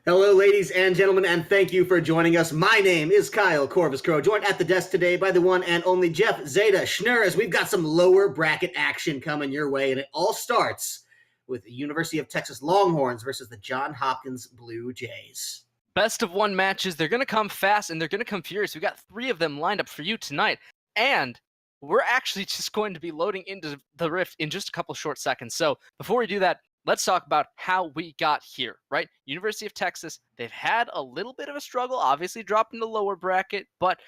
Hello, ladies and gentlemen, and thank you for joining us. My name is Kyle Corvus Crow, joined at the desk today by the one and only Jeff Zeta Schnurr, as we've got some lower bracket action coming your way, and it all starts with the University of Texas Longhorns versus the Johns Hopkins Blue Jays. Best of one matches. They're going to come fast and they're going to come furious. We've got 3 of them lined up for you tonight, and we're actually just going to be loading into the Rift in just a couple short seconds. So before we do that, let's talk about how we got here, right? University of Texas, they've had a little bit of a struggle, obviously dropped in the lower bracket, but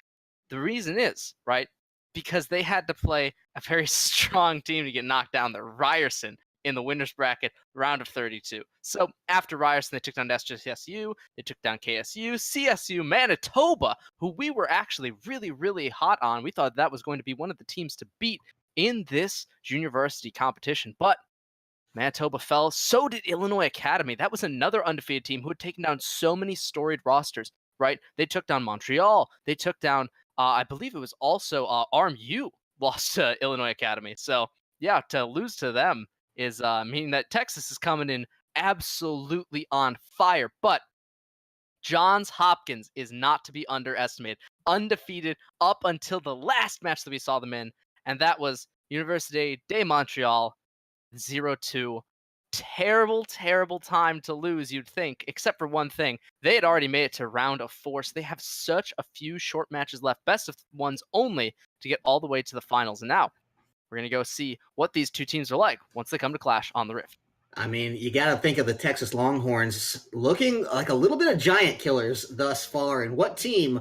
the reason is, right, because they had to play a very strong team to get knocked down there, Ryerson, in the winners bracket, round of 32. So after Ryerson, they took down SJSU, they took down KSU, CSU, Manitoba, who we were actually really, really hot on. We thought that was going to be one of the teams to beat in this junior varsity competition, but Manitoba fell. So did Illinois Academy. That was another undefeated team who had taken down so many storied rosters, right? They took down Montreal. They took down, I believe it was also RMU lost to Illinois Academy. So yeah, to lose to them is meaning that Texas is coming in absolutely on fire. But Johns Hopkins is not to be underestimated. Undefeated up until the last match that we saw them in, and that was Université de Montréal 0-2. Terrible, terrible time to lose, you'd think, except for one thing. They had already made it to round of 4, so they have such a few short matches left, best of ones only, to get all the way to the finals. And now we're going to go see what these two teams are like once they come to clash on the Rift. I mean, you got to think of the Texas Longhorns looking like a little bit of giant killers thus far. And what team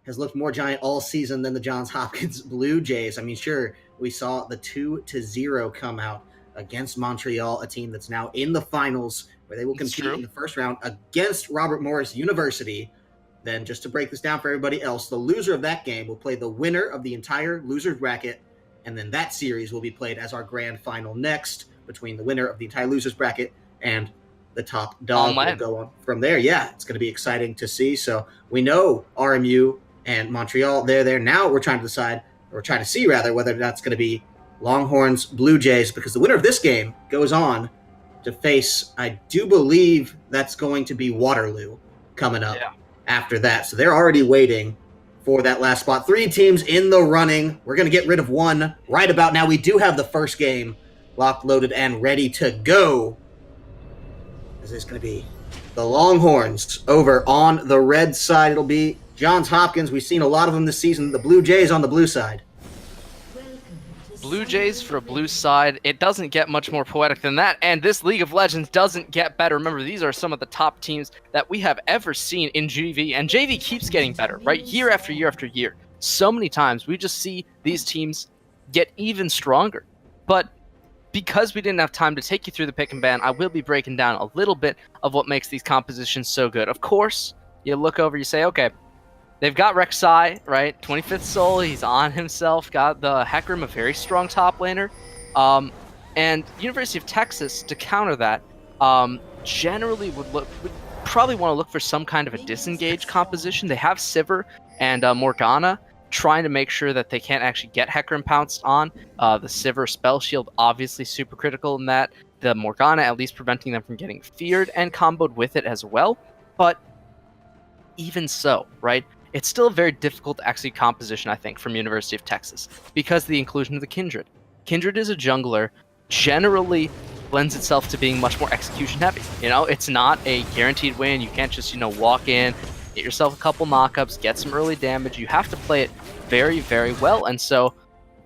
has looked more giant all season than the Johns Hopkins Blue Jays? I mean, sure, we saw the 2-0 come out against Montreal, a team that's now in the finals, where they will compete in the first round against Robert Morris University. Then, just to break this down for everybody else, the loser of that game will play the winner of the entire loser's bracket, and then that series will be played as our grand final next between the winner of the entire loser's bracket and the top dog. Will go on from there. Yeah, it's going to be exciting to see. So we know RMU and Montreal, they're there. Now we're trying to see whether that's going to be Longhorns, Blue Jays, because the winner of this game goes on to face, I do believe that's going to be Waterloo coming up after that. So they're already waiting for that last spot. 3 teams in the running. We're going to get rid of one right about now. We do have the first game locked, loaded, and ready to go. This is going to be the Longhorns over on the red side. It'll be Johns Hopkins. We've seen a lot of them this season. The Blue Jays on the blue side. Blue Jays for a blue side. It doesn't get much more poetic than that, and this League of Legends doesn't get better. Remember, these are some of the top teams that we have ever seen in JV, and JV keeps getting better, right? Year after year after year. So many times we just see these teams get even stronger. But because we didn't have time to take you through the pick and ban, I will be breaking down a little bit of what makes these compositions so good. Of course, you look over, you say, okay, they've got Rek'Sai, right? 25th Soul, he's on himself. Got the Hecarim, a very strong top laner. And University of Texas, to counter that, generally would probably want to look for some kind of a disengaged composition. They have Sivir and Morgana, trying to make sure that they can't actually get Hecarim pounced on. The Sivir spell shield, obviously super critical in that. The Morgana, at least preventing them from getting feared and comboed with it as well. But even so, right? It's still a very difficult to execute composition, I think, from University of Texas because of the inclusion of the Kindred. Kindred is a jungler, generally lends itself to being much more execution heavy. You know, it's not a guaranteed win. You can't just, walk in, get yourself a couple knockups, get some early damage. You have to play it very, very well. And so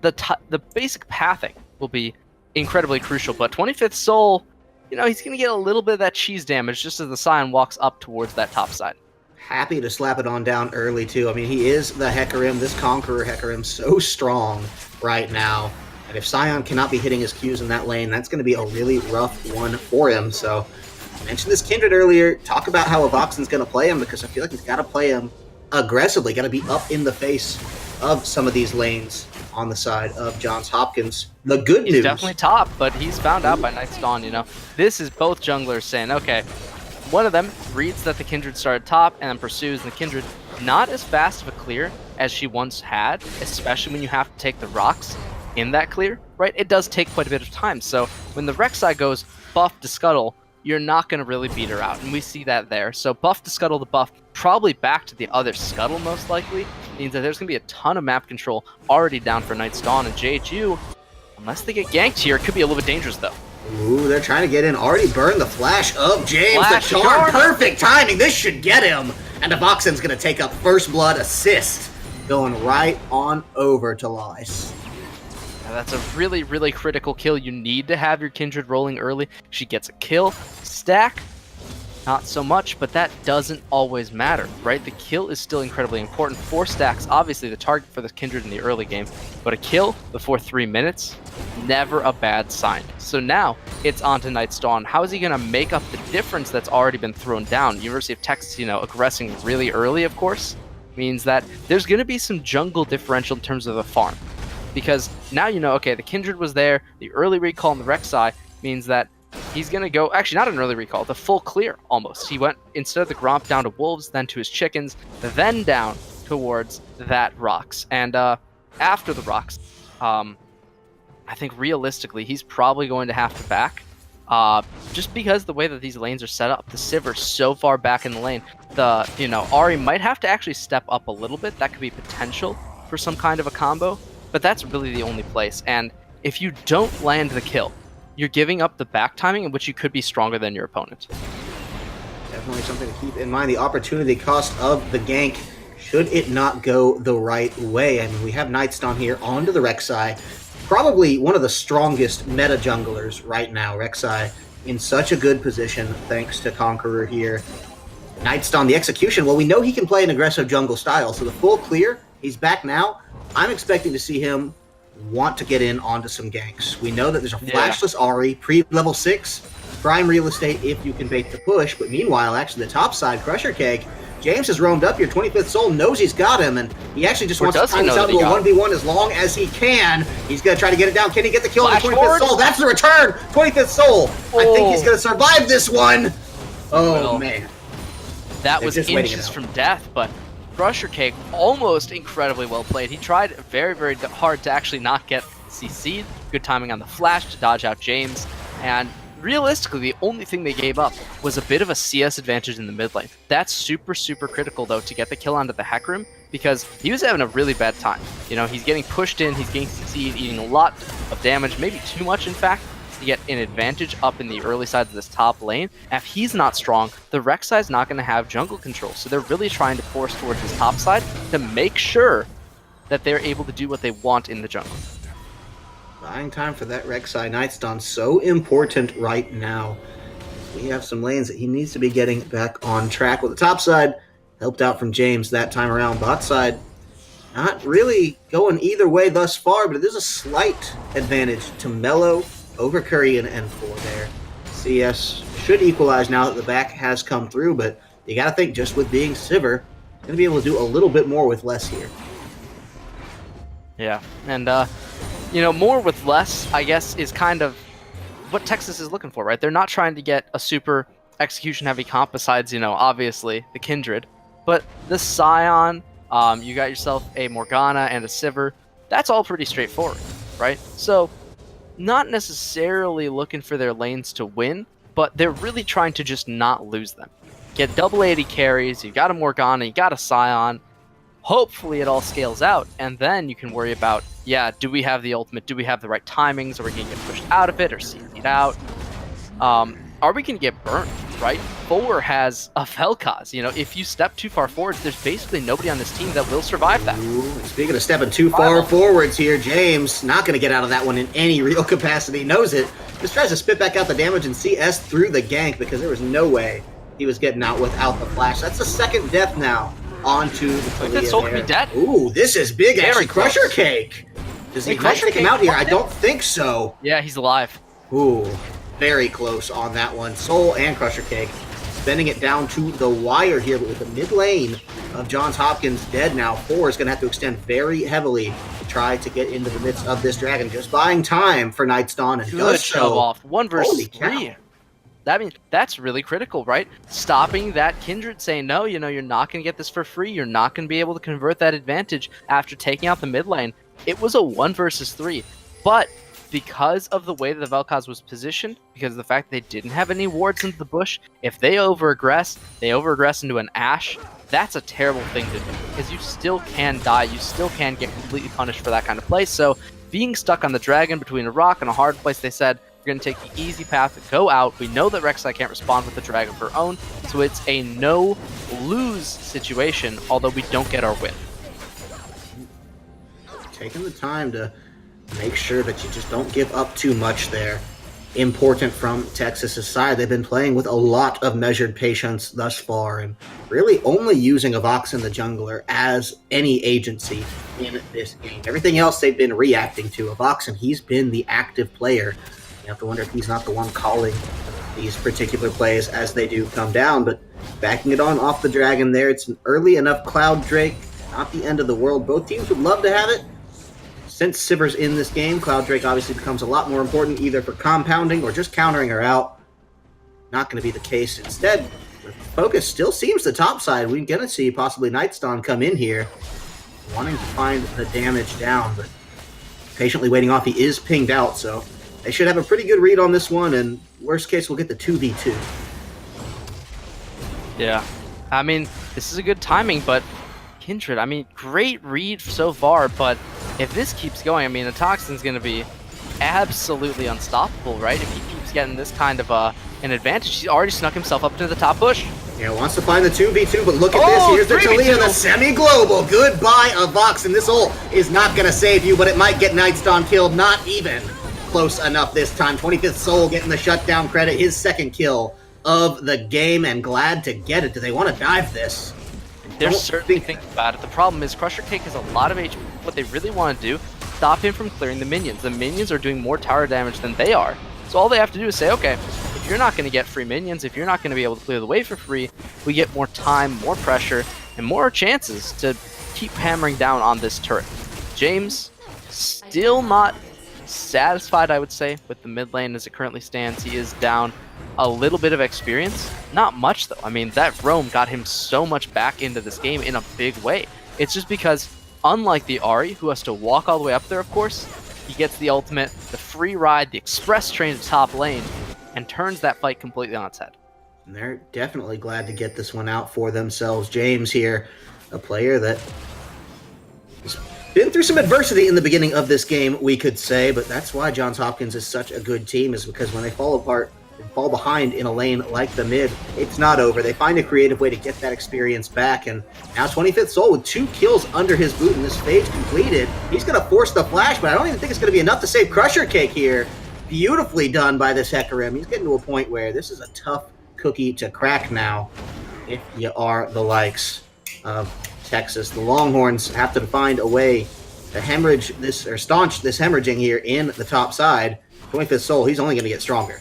the basic pathing will be incredibly crucial. But 25th Soul, he's going to get a little bit of that cheese damage just as the Scion walks up towards that top side. Happy to slap it on down early, too. I mean, he is the Hecarim, this Conqueror Hecarim, so strong right now. And if Scion cannot be hitting his Qs in that lane, that's going to be a really rough one for him. So, I mentioned this Kindred earlier. Talk about how Evoxen's going to play him, because I feel like he's got to play him aggressively. Got to be up in the face of some of these lanes on the side of Johns Hopkins. The good news... He's definitely top, but he's found out by Night's Dawn, This is both junglers saying, okay, one of them reads that the Kindred started top and then pursues, and the Kindred not as fast of a clear as she once had, especially when you have to take the rocks in that clear, right? It does take quite a bit of time. So when the Rek'Sai goes buff to Scuttle, you're not going to really beat her out. And we see that there. So buff to scuttle the buff, probably back to the other scuttle most likely, means that there's going to be a ton of map control already down for Night's Dawn. And JHU, unless they get ganked here, it could be a little bit dangerous though. Ooh, they're trying to get in. Already burned the flash of James. Flash the charm. Perfect timing. This should get him. And the Voxen's going to take up first blood assist. Going right on over to Lice. That's a really, really critical kill. You need to have your Kindred rolling early. She gets a kill. Stack, not so much, but that doesn't always matter, right? The kill is still incredibly important. 4 stacks, obviously the target for the Kindred in the early game, but a kill before 3 minutes, never a bad sign. So now it's on to Night's Dawn. How is he going to make up the difference that's already been thrown down? University of Texas, aggressing really early, of course, means that there's going to be some jungle differential in terms of the farm. Because now okay, the Kindred was there, the early recall and the Rek'Sai means that he's going to go, actually not an early recall, the full clear almost. He went, instead of the Gromp, down to Wolves, then to his Chickens, then down towards that Rocks. And after the Rocks, I think realistically, he's probably going to have to back. Just because the way that these lanes are set up, the Sivir's so far back in the lane, Ahri might have to actually step up a little bit. That could be potential for some kind of a combo. But that's really the only place. And if you don't land the kill, you're giving up the back timing in which you could be stronger than your opponent. Definitely something to keep in mind. The opportunity cost of the gank, should it not go the right way. I mean, we have Night's Dawn here onto the Rek'Sai. Probably one of the strongest meta junglers right now. Rek'Sai in such a good position thanks to Conqueror here. Night's Dawn, the execution, well, we know he can play an aggressive jungle style, so the full clear, he's back now. I'm expecting to see him want to get in onto some ganks. We know that there's a flashless Ahri, pre-level 6, prime real estate if you can bait the push, but meanwhile, actually the top side, Crusher Cake, James has roamed up here, 25th Soul, knows he's got him, and he actually just wants to time this out to a 1v1 as long as he can. He's going to try to get it down. Can he get the kill on the 25th Soul? That's the return! 25th Soul! Oh. I think he's going to survive this one! Oh, man. That was inches from death, but Crusher Cake, almost incredibly well played. He tried very, very hard to actually not get CC'd. Good timing on the flash to dodge out James. And realistically, the only thing they gave up was a bit of a CS advantage in the mid lane. That's super, super critical, though, to get the kill onto the Heck Room, because he was having a really bad time. He's getting pushed in, he's getting CC'd, eating a lot of damage, maybe too much, in fact, to get an advantage up in the early sides of this top lane. If he's not strong, the Rek'Sai is not going to have jungle control, so they're really trying to force towards his top side to make sure that they're able to do what they want in the jungle. Buying time for that Rek'Sai. Night's Dawn so important right now. We have some lanes that he needs to be getting back on track. With the top side, helped out from James that time around. Bot side, not really going either way thus far, but there's a slight advantage to Mellow over Curry and N4 there. CS should equalize now that the back has come through, but you got to think just with being Sivir, going to be able to do a little bit more with less here. Yeah, and more with less, I guess, is kind of what Texas is looking for, right? They're not trying to get a super execution-heavy comp besides, obviously, the Kindred. But the Scion, you got yourself a Morgana and a Sivir. That's all pretty straightforward, right? So, not necessarily looking for their lanes to win, but they're really trying to just not lose them. Get double 80 carries, you got a Morgana, you got a Scion. Hopefully it all scales out, and then you can worry about, do we have the ultimate? Do we have the right timings? Are we going to get pushed out of it or CC'd out? Are we going to get burnt, right? 4 has a Vel'Koz. If you step too far forwards, there's basically nobody on this team that will survive that. Ooh, speaking of stepping too far forwards here, James not going to get out of that one in any real capacity. Knows it. Just tries to spit back out the damage and CS through the gank because there was no way he was getting out without the flash. That's the second death now onto the Talia that Soul could be dead. Ooh, this is big, actually. Crusher Cake. Does he take him out here? I don't think so. Yeah, he's alive. Ooh, very close on that one. Soul and Crusher Cake spending it down to the wire here, but with the mid lane of Johns Hopkins dead now, 4 is going to have to extend very heavily to try to get into the midst of this dragon. Just buying time for Night's Dawn, and good show off. 1 versus 3. That means that's really critical, right? Stopping that Kindred, saying, no, you're not going to get this for free. You're not going to be able to convert that advantage after taking out the mid lane. It was a 1 versus 3, but because of the way that the Vel'Koz was positioned, because of the fact they didn't have any wards into the bush, if they over-aggress into an Ashe, that's a terrible thing to do, because you still can die, you still can get completely punished for that kind of play. So being stuck on the dragon between a rock and a hard place, they said, we're going to take the easy path and go out. We know that Rek'Sai can't respond with the dragon of her own, so it's a no-lose situation, although we don't get our win. Taking the time to make sure that you just don't give up too much there. Important from Texas's side. They've been playing with a lot of measured patience thus far and really only using Avox in the jungler as any agency in this game. Everything else they've been reacting to. Avox, and he's been the active player. You have to wonder if he's not the one calling these particular plays as they do come down, but backing it on off the dragon there. It's an early enough Cloud Drake, not the end of the world. Both teams would love to have it. Since Sivir's in this game, Cloud Drake obviously becomes a lot more important either for compounding or just countering her out. Not going to be the case. Instead, the focus still seems the top side. We're going to see possibly Nightstorm come in here, wanting to find the damage down, but patiently waiting off. He is pinged out, so they should have a pretty good read on this one, and worst case, we'll get the 2v2. Yeah. I mean, this is a good timing, but Kindred, I mean, great read so far, but if this keeps going, I mean, the Toxin's going to be absolutely unstoppable, right? If he keeps getting this kind of an advantage, he's already snuck himself up to the top bush. Yeah, wants to find the 2v2, but look at this. Here's the Taliyah, the semi-global. Goodbye, Avox, and this ult is not going to save you, but it might get Nightstorm killed. Not even close enough this time. 25th Soul getting the shutdown credit, his second kill of the game, and glad to get it. Do they want to dive this? They're certainly thinking about it. The problem is Crusher Cake has a lot of HP. What they really want to do, stop him from clearing the minions. The minions are doing more tower damage than they are. So all they have to do is say, okay, if you're not going to get free minions, if you're not going to be able to clear the way for free, we get more time, more pressure, and more chances to keep hammering down on this turret. James, still not satisfied, I would say, with the mid lane as it currently stands. He is down a little bit of experience. Not much, though. I mean, that roam got him so much back into this game in a big way. It's just because, unlike the Ahri, who has to walk all the way up there, of course, he gets the ultimate, the free ride, the express train to top lane, and turns that fight completely on its head. And they're definitely glad to get this one out for themselves. James here, a player that has been through some adversity in the beginning of this game, we could say, but that's why Johns Hopkins is such a good team, is because when they fall apart and fall behind in a lane like the mid, it's not over. They find a creative way to get that experience back, and now 25th Soul with 2 kills under his boot and this stage completed. He's going to force the flash, but I don't even think it's going to be enough to save Crusher Cake here. Beautifully done by this Hecarim. He's getting to a point where this is a tough cookie to crack now if you are the likes of Texas. The Longhorns have to find a way to hemorrhage this, or staunch this hemorrhaging here in the top side. 25th Soul, he's only going to get stronger.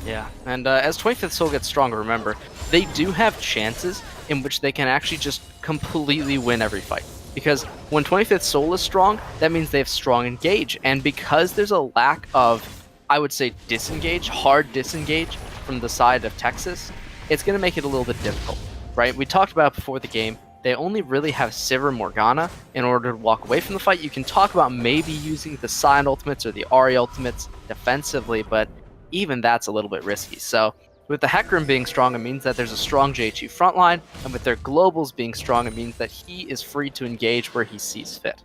Yeah, and as 25th Soul gets stronger, remember, they do have chances in which they can actually just completely win every fight. Because when 25th Soul is strong, that means they have strong engage. And because there's a lack of, I would say, disengage, hard disengage from the side of Texas, it's going to make it a little bit difficult, right? We talked about it before the game. They only really have Sivir Morgana in order to walk away from the fight. You can talk about maybe using the Sign ultimates or the Ahri ultimates defensively, but even that's a little bit risky. So with the Hecarim being strong, it means that there's a strong JHU frontline, and with their globals being strong, it means that he is free to engage where he sees fit.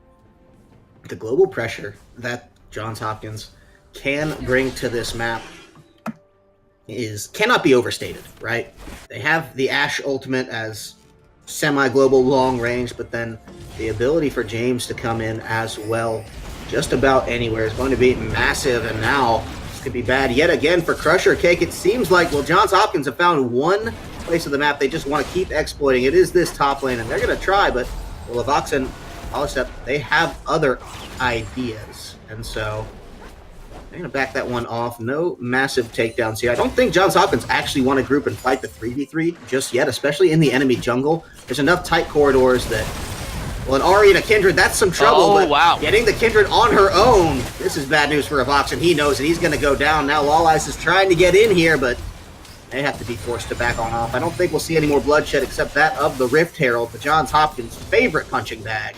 The global pressure that Johns Hopkins can bring to this map cannot be overstated, right? They have the Ashe ultimate as semi-global long range, but then the ability for James to come in as well just about anywhere is going to be massive, and now could be bad yet again for Crusher Cake. It seems like, well, Johns Hopkins have found one place of the map they just want to keep exploiting. It is this top lane, and they're going to try, but well, Avox and Polystep, they have other ideas, and so they're going to back that one off. No massive takedowns here. I don't think Johns Hopkins actually want to group and fight the 3v3 just yet, especially in the enemy jungle. There's enough tight corridors that, well, an Ahri and a Kindred, that's some trouble, but wow. Getting the Kindred on her own, this is bad news for Avox, and he knows it. He's going to go down. Now Law Eyes is trying to get in here, but they have to be forced to back on off. I don't think we'll see any more bloodshed except that of the Rift Herald, the Johns Hopkins' favorite punching bag.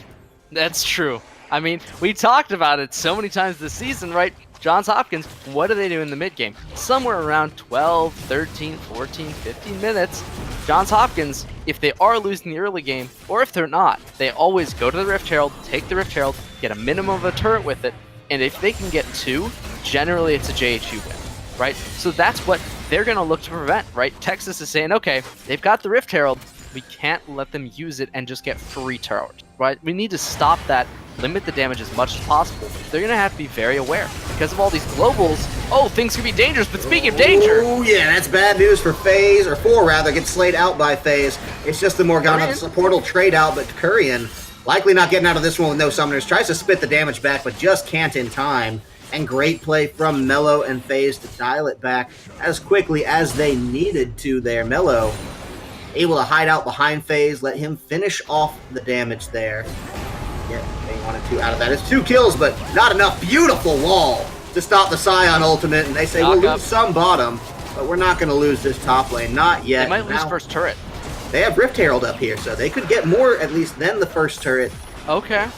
That's true. I mean, we talked about it so many times this season, right? Johns Hopkins, what do they do in the mid game? Somewhere around 12, 13, 14, 15 minutes. Johns Hopkins, if they are losing the early game, or if they're not, they always go to the Rift Herald, take the Rift Herald, get a minimum of a turret with it, and if they can get 2, generally it's a JHU win, right? So that's what they're going to look to prevent, right? Texas is saying, okay, they've got the Rift Herald, we can't let them use it and just get free towers, right? We need to stop that, limit the damage as much as possible. They're going to have to be very aware. Because of all these globals, oh, things could be dangerous, but speaking of danger... Oh, yeah, that's bad news for FaZe, or 4 rather, gets slayed out by FaZe. It's just the Morgana portal trade out, but Kurian, likely not getting out of this one with no summoners, tries to spit the damage back, but just can't in time. And great play from Mello and FaZe to dial it back as quickly as they needed to there. Mello able to hide out behind FaZe, let him finish off the damage there. Yeah, they wanted 2 out of that. It's 2 kills, but not enough. Beautiful wall to stop the Scion ultimate, and they say we'll lose some bottom, but we're not going to lose this top lane. Not yet. They might lose first turret. They have Rift Herald up here, so they could get more at least than the first turret. Okay.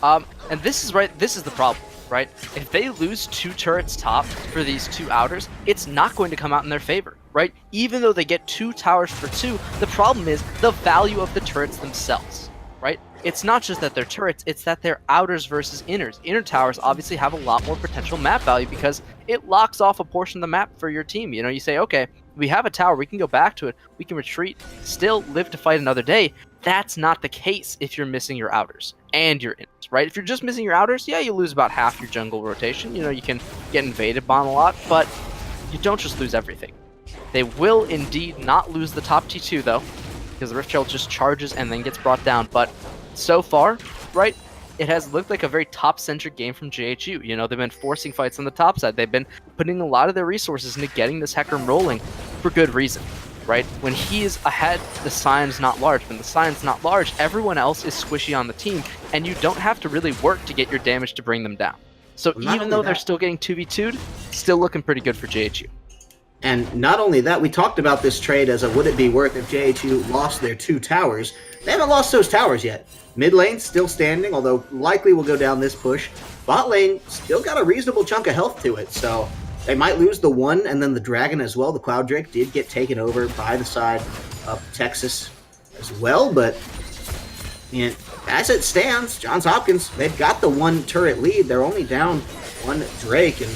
And this is right. This is the problem, right? If they lose 2 turrets top for these 2 outers, it's not going to come out in their favor, right? Even though they get 2 towers for 2, the problem is the value of the turrets themselves, right? It's not just that they're turrets, it's that they're outers versus inners. Inner towers obviously have a lot more potential map value because it locks off a portion of the map for your team. You know, you say, okay, we have a tower, we can go back to it, we can retreat, still live to fight another day. That's not the case if you're missing your outers and your inners, right? If you're just missing your outers, yeah, you lose about half your jungle rotation. You know, you can get invaded by a lot, but you don't just lose everything. They will indeed not lose the top T2 though, because the Rift Herald just charges and then gets brought down. But so far, right, it has looked like a very top-centric game from JHU. You know, they've been forcing fights on the top side. They've been putting a lot of their resources into getting this Hecarim rolling for good reason, right? When he is ahead, the Scion's not large. When the Scion's not large, everyone else is squishy on the team, and you don't have to really work to get your damage to bring them down. So even though they're still getting 2v2'd, still looking pretty good for JHU. And not only that, we talked about this trade as a would it be worth if JHU lost their 2 towers. They haven't lost those towers yet. Mid lane still standing, although likely will go down this push. Bot lane still got a reasonable chunk of health to it, so they might lose the 1 and then the dragon as well. The Cloud Drake did get taken over by the side of Texas as well, but as it stands, Johns Hopkins, they've got the 1 turret lead. They're only down 1 Drake, and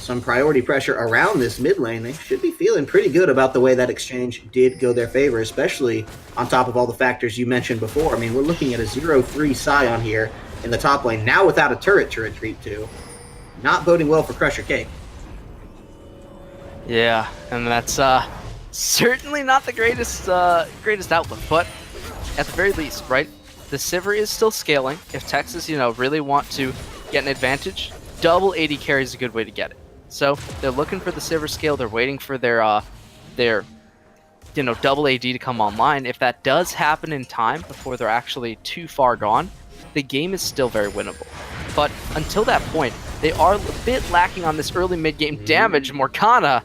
some priority pressure around this mid lane. They should be feeling pretty good about the way that exchange did go their favor, especially on top of all the factors you mentioned before. I mean, we're looking at a 0-3 Scion here in the top lane, now without a turret to retreat to. Not boding well for Crusher Cake. Yeah, and that's certainly not the greatest outlook, but at the very least, right, the Sivir is still scaling. If Texas, you know, really want to get an advantage, double AD carry is a good way to get it. So they're looking for the Sivir scale. They're waiting for their double AD to come online. If that does happen in time before they're actually too far gone, the game is still very winnable. But until that point, they are a bit lacking on this early mid-game damage. Morgana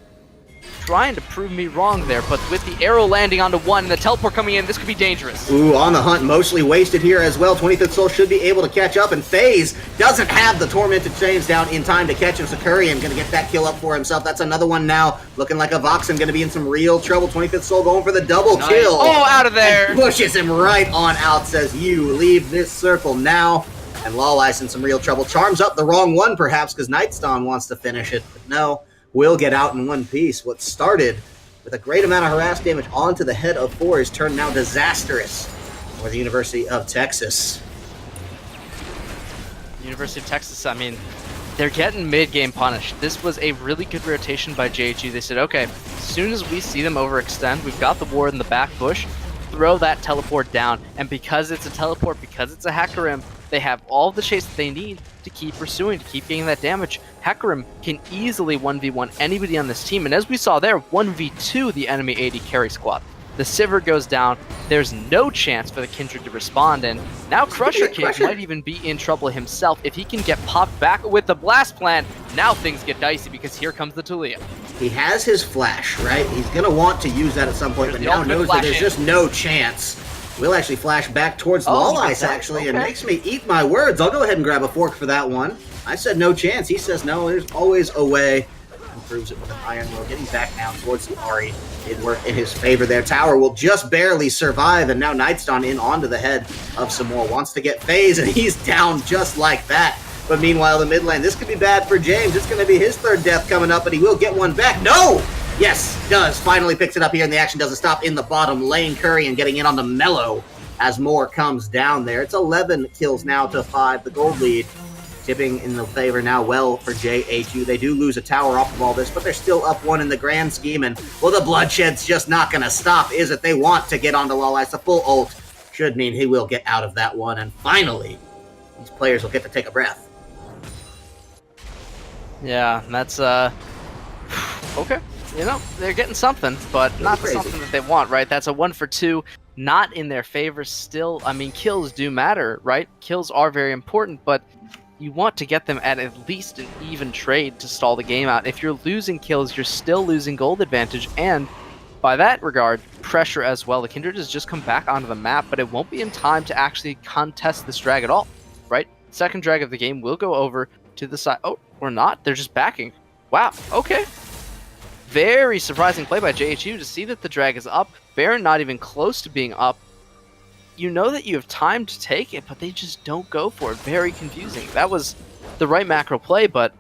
trying to prove me wrong there, but with the arrow landing onto 1 and the teleport coming in, this could be dangerous. Ooh, on the hunt, mostly wasted here as well. 25th Soul should be able to catch up, and FaZe doesn't have the Tormented Chains down in time to catch him. So Kurian going to get that kill up for himself. That's another one now. Looking like a Voxen going to be in some real trouble. 25th Soul going for the double kill. Oh, out of there! And pushes him right on out, says, you leave this circle now. And Lawless in some real trouble. Charms up the wrong one, perhaps, because Nightstone wants to finish it. But no, will get out in one piece. What started with a great amount of harass damage onto the head of 4 is turned now disastrous for the University of Texas. University of Texas, I mean, they're getting mid-game punished. This was a really good rotation by JHU. They said, okay, as soon as we see them overextend, we've got the ward in the back bush, throw that teleport down. And because it's a teleport, because it's a Hecarim, they have all the chase that they need to keep pursuing, to keep getting that damage. Hecarim can easily 1v1 anybody on this team, and as we saw there, 1v2 the enemy AD carry squad. The Sivir goes down, there's no chance for the Kindred to respond, and now Crusher King might even be in trouble himself. If he can get popped back with the Blast Plant, now things get dicey because here comes the Tulia. He has his flash, right? He's going to want to use that at some point, but now knows that there's just no chance We'll actually flash back towards Oh, Lol Ice, actually, and okay. makes me eat my words. I'll go ahead and grab a fork for that one. I said no chance. He says no, there's always a way. Improves it with an Iron Will, getting back now towards the Ari. Did work in his favor there. Tower will just barely survive, and now Nightstone in onto the head of some more. Wants to get phase, and he's down just like that. But meanwhile, the mid lane, this could be bad for James. It's going to be his third death coming up, but he will get one back. No! Yes, does. Finally picks it up here, and the action doesn't stop in the bottom lane. Curry and getting in on the Mellow as more comes down there. It's 11 kills now to 5. The gold lead tipping in the favor now well for JHU. They do lose a tower off of all this, but they're still up 1 in the grand scheme, and well, the bloodshed's just not going to stop, is it? They want to get onto Lol Ice. The full ult should mean he will get out of that one, and finally, these players will get to take a breath. Yeah, that's okay. You know, they're getting something, but not something that they want, right? That's a 1 for 2, not in their favor still. I mean, kills do matter, right? Kills are very important, but you want to get them at least an even trade to stall the game out. If you're losing kills, you're still losing gold advantage, and by that regard, pressure as well. The Kindred has just come back onto the map, but it won't be in time to actually contest this drag at all, right? Second drag of the game will go over to the side. Oh, or not. They're just backing. Wow. Okay. Very surprising play by JHU to see that the drag is up. Baron not even close to being up. You know that you have time to take it, but they just don't go for it. Very confusing. That was the right macro play, but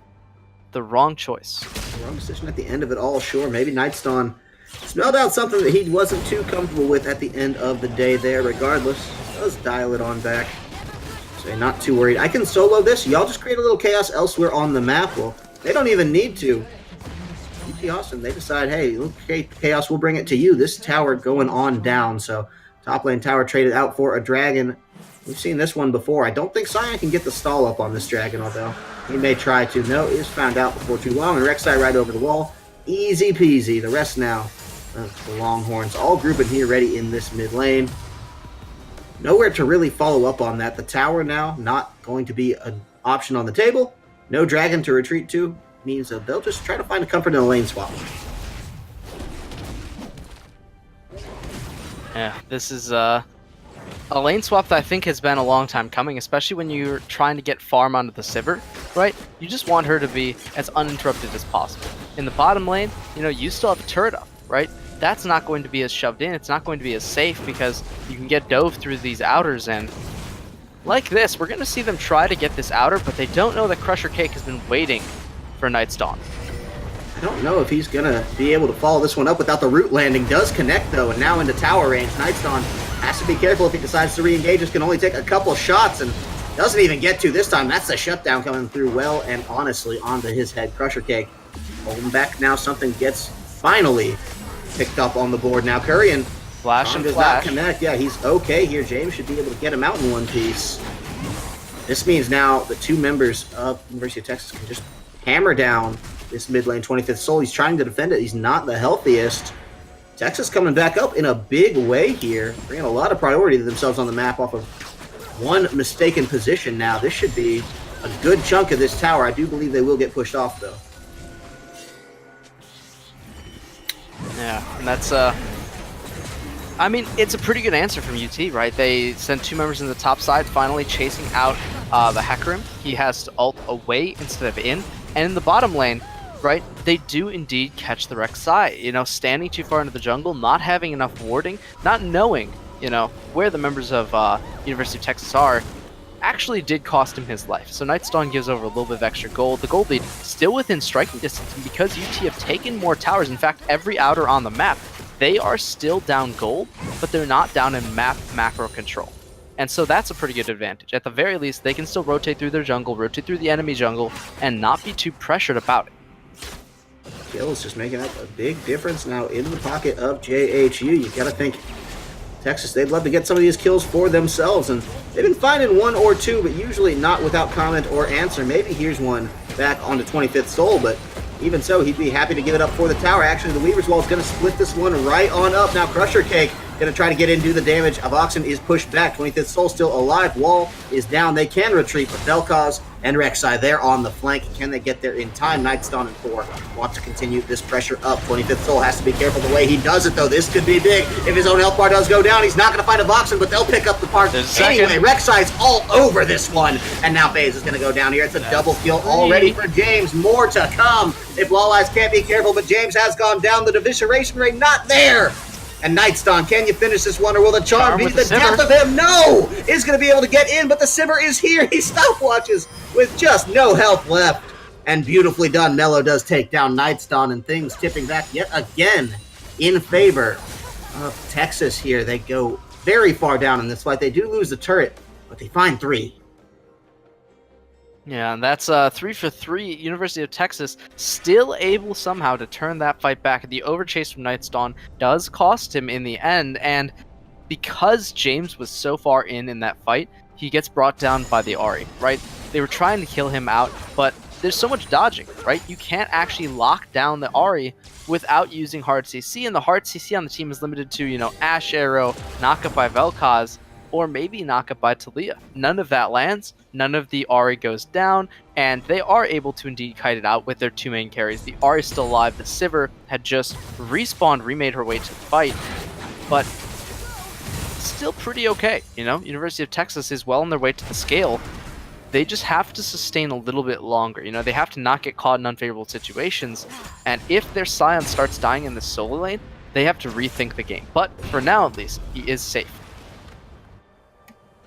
the wrong choice. Wrong decision at the end of it all, sure. Maybe Nightstone smelled out something that he wasn't too comfortable with at the end of the day there. Regardless, let's dial it on back. So not too worried. I can solo this. Y'all just create a little chaos elsewhere on the map. Well, they don't even need to. UT Austin, they decide, hey, okay, chaos, we'll bring it to you. This tower going on down. So top lane tower traded out for a dragon. We've seen this one before. I don't think Cyan can get the stall up on this dragon, although he may try to. No, he was found out before too long. And Rek'Sai right over the wall. Easy peasy. The rest now, the Longhorns, all grouping here ready in this mid lane. Nowhere to really follow up on that. The tower now not going to be an option on the table. No dragon to retreat to. Means that they'll just try to find a comfort in a lane swap. Yeah, this is a lane swap that I think has been a long time coming, especially when you're trying to get farm onto the Sivir, right? You just want her to be as uninterrupted as possible. In the bottom lane, you know, you still have a turret up, right? That's not going to be as shoved in. It's not going to be as safe because you can get dove through these outers, and like this, we're going to see them try to get this outer, but they don't know that Crusher Cake has been waiting for Night's Dawn. I don't know if he's going to be able to follow this one up without the root landing. Does connect, though, and now into tower range. Night's Dawn has to be careful if he decides to re-engage. This can only take a couple shots, and doesn't even get to this time. That's the shutdown coming through well and honestly onto his head. Crusher Cake holding back now. Something gets finally picked up on the board now. Curry and Flash and does flash. not connect. Yeah, he's okay here. James should be able to get him out in one piece. This means now the two members of University of Texas can just hammer down this mid lane 25th Soul. He's trying to defend it. He's not the healthiest. Texas coming back up in a big way here, bringing a lot of priority to themselves on the map off of one mistaken position now. This should be a good chunk of this tower. I do believe they will get pushed off, though. Yeah, and that's I mean, it's a pretty good answer from UT, right? They sent two members in the top side, finally chasing out the Hecarim. He has to ult away instead of in. And in the bottom lane, right, they do indeed catch the Rek'Sai. You know, standing too far into the jungle, not having enough warding, not knowing, you know, where the members of University of Texas are, actually did cost him his life. So Night's Dawn gives over a little bit of extra gold. The gold lead still within striking distance, and because UT have taken more towers, in fact, every outer on the map, they are still down gold, but they're not down in map macro control. And so that's a pretty good advantage. At the very least, they can still rotate through their jungle, rotate through the enemy jungle, and not be too pressured about it. Kills just making up a big difference now in the pocket of JHU. You gotta think Texas, they'd love to get some of these kills for themselves, and they've been finding one or two, but usually not without comment or answer. Maybe here's one back onto 25th Soul, but even so, he'd be happy to give it up for the tower. Actually, the Weaver's Wall is going to split this one right on up. Now Crusher Cake Gonna try to get in, do the damage. Avoxen is pushed back. 25th Soul still alive. Wall is down. They can retreat, but Vel'Koz and Rek'Sai, they're on the flank. Can they get there in time? Nightstone and Thor want to continue this pressure up. 25th Soul has to be careful the way he does it, though. This could be big. If his own health bar does go down, he's not going to find Avoxen, but they'll pick up the part. Anyway, Rek'Sai's all over this one, and now FaZe is going to go down here. It's a double kill already for James. More to come if Law Eyes can't be careful, but James has gone down. The evisceration rate not there. And Nightstone, can you finish this one, or will the charm be the death of him? No! Is going to be able to get in, but the Simmer is here. He stopwatches with just no health left. And beautifully done. Mello does take down Nightstone, and things tipping back yet again in favor of Texas here. They go very far down in this fight. They do lose the turret, but they find 3. Yeah, and that's 3 for 3. University of Texas still able somehow to turn that fight back. The overchase from Nightstone does cost him in the end, and because James was so far in that fight, he gets brought down by the Ahri, right? They were trying to kill him out, but there's so much dodging, right? You can't actually lock down the Ahri without using hard CC, and the hard CC on the team is limited to, Ash Arrow, knockup by Vel'Koz, or maybe knockup by Talia. None of that lands, none of the Ahri goes down, and they are able to indeed kite it out with their 2 main carries. The Ahri is still alive, the Sivir had just respawned, remade her way to the fight, but still pretty okay, University of Texas is well on their way to the scale. They just have to sustain a little bit longer, they have to not get caught in unfavorable situations, and if their Scion starts dying in the solo lane, they have to rethink the game. But for now, at least, he is safe.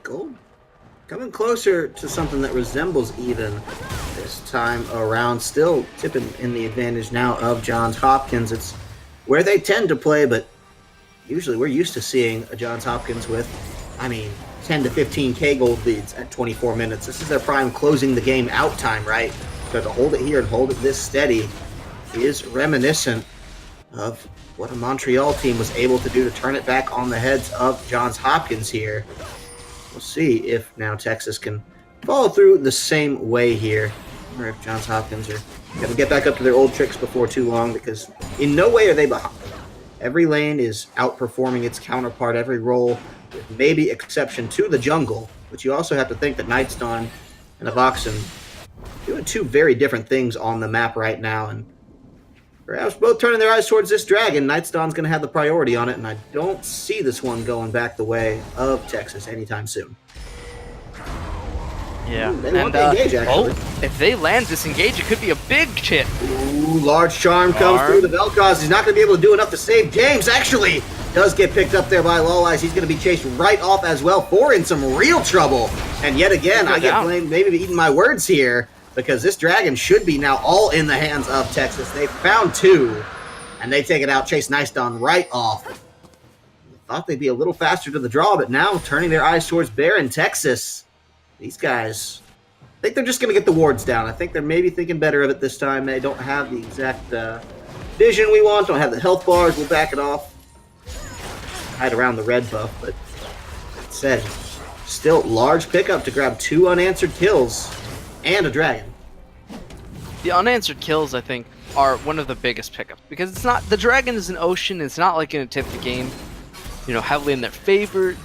Gold coming closer to something that resembles even this time around. Still tipping in the advantage now of Johns Hopkins. It's where they tend to play, but usually we're used to seeing a Johns Hopkins with, 10 to 15k gold leads at 24 minutes. This is their prime closing the game out time, right? So to hold it here and hold it this steady is reminiscent of what a Montreal team was able to do to turn it back on the heads of Johns Hopkins here. We'll see if now Texas can follow through the same way here, or if Johns Hopkins are going to get back up to their old tricks before too long, because in no way are they behind. Every lane is outperforming its counterpart, every role, with maybe exception to the jungle, but you also have to think that Nightstone and Avoxen doing 2 very different things on the map right now, and perhaps both turning their eyes towards this dragon. Nightstone's going to have the priority on it, and I don't see this one going back the way of Texas anytime soon. Yeah. They want to engage, actually. If they land disengage, it could be a big hit. Ooh, large charm comes through the Vel'Koz. He's not going to be able to do enough to save James. Actually, does get picked up there by Law Eyes. He's going to be chased right off as well. Thor in some real trouble. And yet again, I get blamed maybe eating my words here, because this dragon should be now all in the hands of Texas. They found 2, and they take it out. Chase Nightstone right off. Thought they'd be a little faster to the draw, but now turning their eyes towards Baron, Texas. These guys, I think they're just going to get the wards down. I think they're maybe thinking better of it this time. They don't have the exact vision we want, don't have the health bars. We'll back it off. Hide around the red buff, but that said, still large pickup to grab 2 unanswered kills and a dragon. The unanswered kills, I think, are one of the biggest pickups, because it's not, the dragon is an ocean. It's not like going to tip the game, heavily in their favor.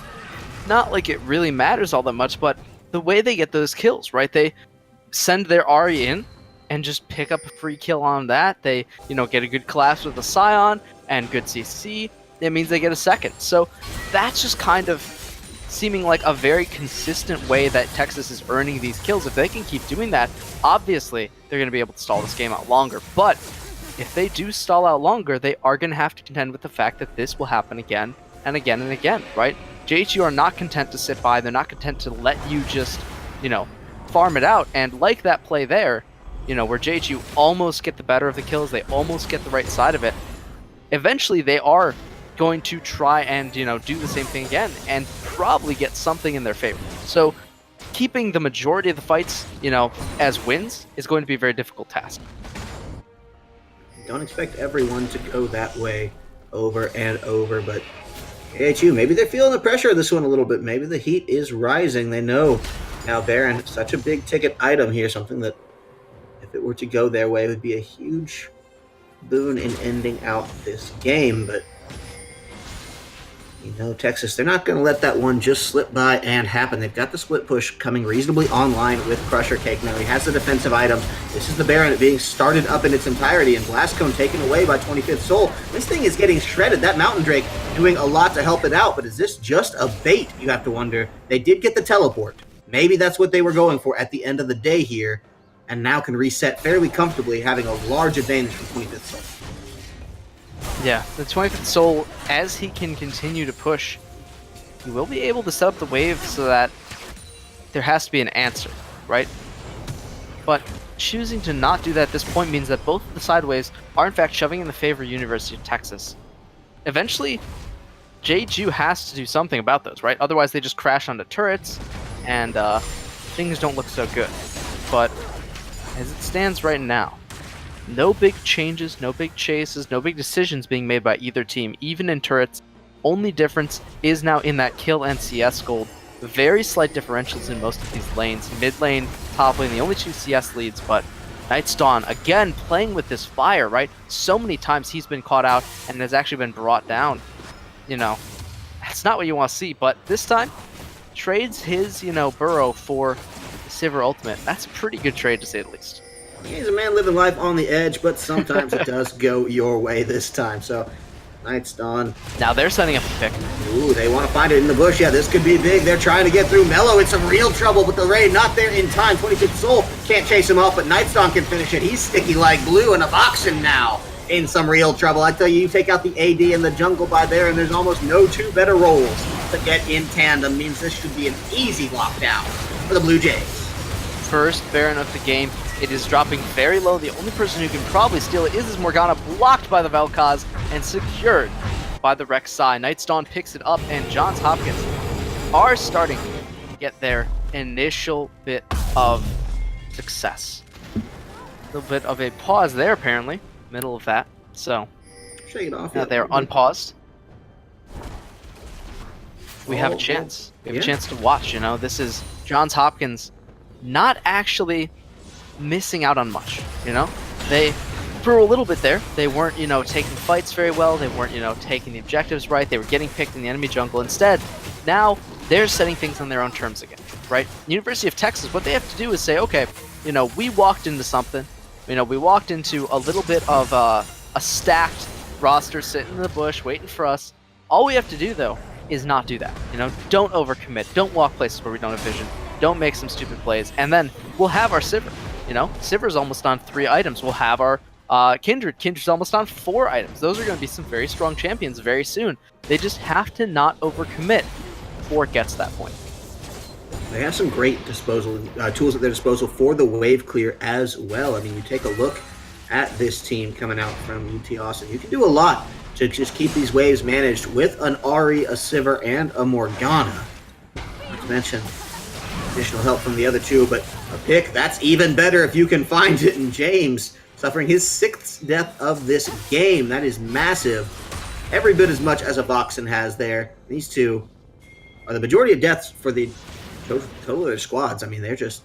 Not like it really matters all that much, but the way they get those kills, right? They send their Ahri in and just pick up a free kill on that. They, get a good collapse with the Scion and good CC. It means they get a second. So that's just kind of seeming like a very consistent way that Texas is earning these kills. If they can keep doing that, obviously they're going to be able to stall this game out longer. But if they do stall out longer, they are going to have to contend with the fact that this will happen again and again and again, right? JHU are not content to sit by. They're not content to let you just, farm it out. And like that play there, where JHU almost get the better of the kills, they almost get the right side of it. Eventually, they are going to try and, do the same thing again and probably get something in their favor. So keeping the majority of the fights, as wins is going to be a very difficult task. Don't expect everyone to go that way over and over, but JHU, maybe they're feeling the pressure of this one a little bit. Maybe the heat is rising. They know now Baron, such a big ticket item here, something that if it were to go their way would be a huge boon in ending out this game. But You know, Texas, they're not going to let that one just slip by and happen. They've got the split push coming reasonably online with Crusher Cake now. He has the defensive items. This is the Baron being started up in its entirety, and Blast Cone taken away by 25th Soul. This thing is getting shredded. That Mountain Drake doing a lot to help it out, but is this just a bait, you have to wonder? They did get the teleport. Maybe that's what they were going for at the end of the day here, and now can reset fairly comfortably, having a large advantage from 25th Soul. Yeah, the 25th Soul, as he can continue to push, he will be able to set up the wave so that there has to be an answer, right? But choosing to not do that at this point means that both of the side waves are in fact shoving in the favor of University of Texas. Eventually, JHU has to do something about those, right? Otherwise they just crash onto turrets and things don't look so good. But as it stands right now, no big changes, no big chases, no big decisions being made by either team, even in turrets. Only difference is now in that kill and CS gold. Very slight differentials in most of these lanes. Mid lane, top lane, the only two CS leads, but Night's Dawn, again, playing with this fire, right? So many times he's been caught out and has actually been brought down. You know, that's not what you want to see, but this time, trades his, burrow for the Sivir ultimate. That's a pretty good trade, to say the least. He's a man living life on the edge, but sometimes it does go your way this time. So, Night's Dawn. Now they're setting up a pick. Ooh, they want to find it in the bush. Yeah, this could be big. They're trying to get through. Mellow in some real trouble, but the raid not there in time. 25th Soul can't chase him off, but Night's Dawn can finish it. He's sticky like glue, and Avoxen now in some real trouble. I tell you, you take out the AD in the jungle by there, and there's almost no two better roles to get in tandem. Means this should be an easy lockdown for the Blue Jays. First Baron of the game. It is dropping very low. The only person who can probably steal it is Morgana, blocked by the Vel'Koz and secured by the Rek'Sai. Night's Dawn picks it up, and Johns Hopkins are starting to get their initial bit of success. A little bit of a pause there, apparently, middle of that. So, shake it off. now they're unpaused. We have a chance. We have a chance to watch, This is Johns Hopkins not actually missing out on much, They threw a little bit there. They weren't, taking fights very well. They weren't, taking the objectives right. They were getting picked in the enemy jungle. Instead, now they're setting things on their own terms again, right? University of Texas, what they have to do is say, okay, we walked into something. We walked into a little bit of a stacked roster sitting in the bush waiting for us. All we have to do, though, is not do that. Don't overcommit. Don't walk places where we don't have vision. Don't make some stupid plays. And then we'll have our Sivir. Sivir's almost on 3 items. We'll have our Kindred. Kindred's almost on 4 items. Those are going to be some very strong champions very soon. They just have to not overcommit before it gets to that point. They have some great disposal tools at their disposal for the wave clear as well. I mean, you take a look at this team coming out from UT Austin. You can do a lot to just keep these waves managed with an Ahri, a Sivir, and a Morgana. Not to mention additional help from the other two, but a pick, that's even better if you can find it. And James suffering his 6th death of this game. That is massive. Every bit as much as Avoxen has there. These two are the majority of deaths for the total of their squads. I mean, they're just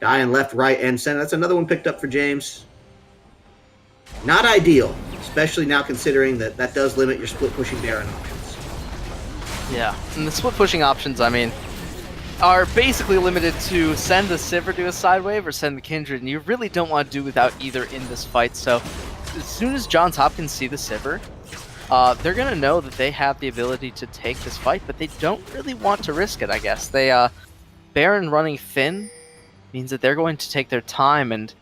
dying left, right, and center. That's another one picked up for James. Not ideal, especially now considering that that does limit your split pushing Baron options. Yeah, and the split pushing options, are basically limited to send the Sivir to a side wave or send the Kindred, and you really don't want to do without either in this fight. So as soon as Johns Hopkins see the Sivir, they're going to know that they have the ability to take this fight, but they don't really want to risk it, I guess. Baron running thin means that they're going to take their time, and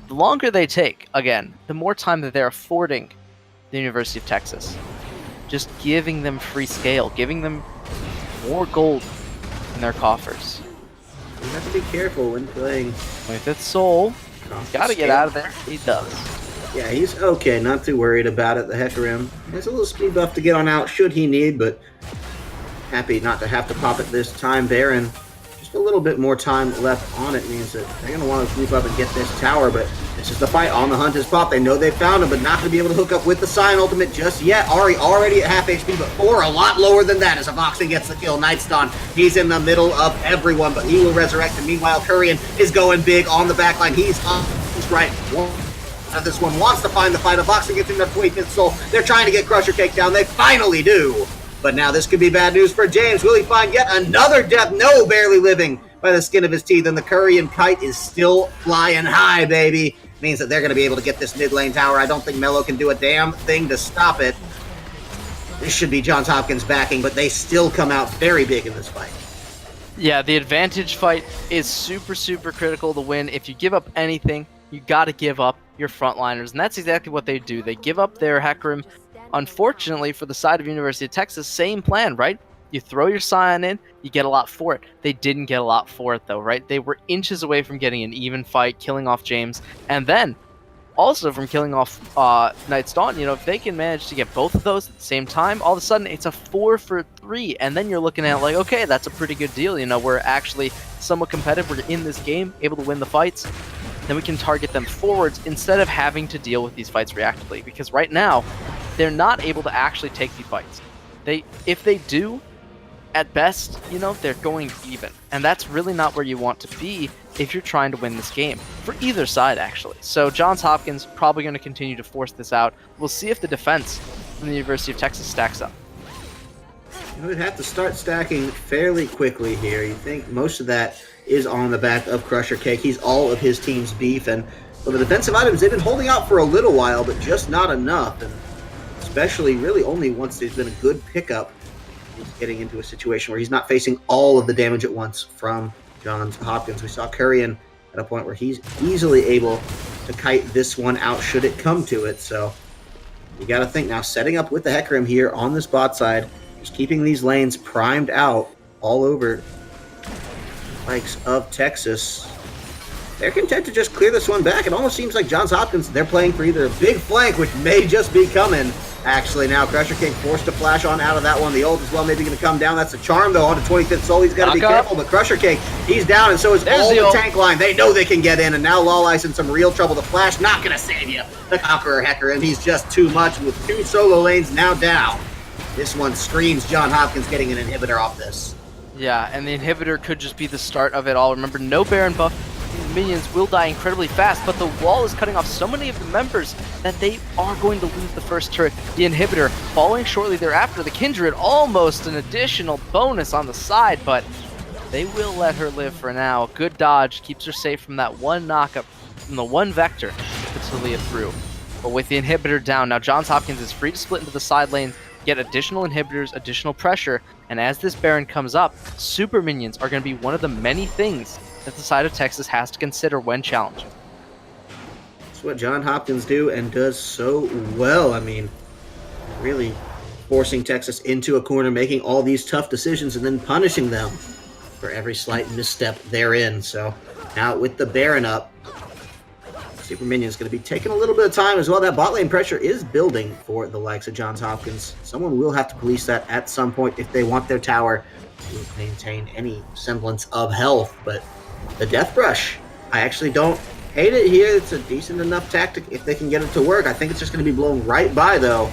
the longer they take, again, the more time that they're affording the University of Texas. Just giving them free scale, giving them more gold in their coffers. You have to be careful when playing. 25th Soul, gotta get out of there. He does. Yeah, he's okay, not too worried about it. The Hecarim has a little speed buff to get on out should he need, but happy not to have to pop it this time. Baron, just a little bit more time left on it means that they're going to want to sweep up and get this tower, but this is the fight. On the hunt is Pop. They know they found him, but not going to be able to hook up with the Sion ultimate just yet. Ahri already at half HP, but 4 a lot lower than that as Avoxen gets the kill. Night's Dawn, he's in the middle of everyone, but he will resurrect him. Meanwhile, Kurian is going big on the backline. He's on his right. This one wants to find the fight. Avoxen gets in that 25th Soul. They're trying to get Crusher Cake down. They finally do. But now this could be bad news for James. Will he find yet another death? No, barely living by the skin of his teeth. And the Korean kite is still flying high, baby. Means that they're going to be able to get this mid lane tower. I don't think Melo can do a damn thing to stop it. This should be Johns Hopkins backing, but they still come out very big in this fight. Yeah, the advantage fight is super, super critical to win. If you give up anything, you got to give up your frontliners, and that's exactly what they do. They give up their Hecarim. Unfortunately, for the side of University of Texas, same plan, right? You throw your Scion in, you get a lot for it. They didn't get a lot for it, though, right? They were inches away from getting an even fight, killing off James, and then also from killing off Night's Dawn. You know, if they can manage to get both of those at the same time, all of a sudden it's a 4-for-3, and then you're looking at like, okay, that's a pretty good deal. You know, we're actually somewhat competitive. We're in this game, able to win the fights. Then we can target them forwards instead of having to deal with these fights reactively, because right now they're not able to actually take these fights. If they do, at best, you know, they're going even, and that's really not where you want to be if you're trying to win this game, for either side, actually. So Johns Hopkins probably going to continue to force this out. We'll see if the defense from the University of Texas stacks up. You would have to start stacking fairly quickly here. You think most of that is on the back of Crusher Cake. He's all of his team's beef, and well, the defensive items, they've been holding out for a little while, but just not enough, and especially really only once there's been a good pickup. He's getting into a situation where he's not facing all of the damage at once from Johns Hopkins. We saw Korean at a point where he's easily able to kite this one out should it come to it. So you got to think now, setting up with the Hecarim here on this bot side, just keeping these lanes primed out all over the likes of Texas. They're content to just clear this one back. It almost seems like Johns Hopkins, they're playing for either a big flank, which may just be coming. Actually, now Crusher King forced to flash on out of that one. The ult as well, maybe going to come down. That's a charm, though, on to 25th Soul. He's got to be careful, but Crusher King, he's down, and so is all the tank line. They know they can get in, and now Lawley's in some real trouble. The flash not going to save you. The Conqueror Hecker, and he's just too much with 2 solo lanes now down. This one screams Johns Hopkins getting an inhibitor off this. Yeah, and the inhibitor could just be the start of it all. Remember, no Baron buff. These minions will die incredibly fast, but the wall is cutting off so many of the members that they are going to lose the first turret. The inhibitor following shortly thereafter. The Kindred, almost an additional bonus on the side, but they will let her live for now. Good dodge, keeps her safe from that one knockup, from the one vector that puts Talia through. But with the inhibitor down, now Johns Hopkins is free to split into the side lanes, get additional inhibitors, additional pressure, and as this Baron comes up, super minions are going to be one of the many things that the side of Texas has to consider when challenging. That's what Johns Hopkins do and does so well. I mean, really forcing Texas into a corner, making all these tough decisions, and then punishing them for every slight misstep therein. So now with the Baron up, Super Minion's going to be taking a little bit of time as well. That bot lane pressure is building for the likes of Johns Hopkins. Someone will have to police that at some point if they want their tower to maintain any semblance of health. But the Death Brush, I actually don't hate it here. It's a decent enough tactic if they can get it to work. I think it's just going to be blown right by, though.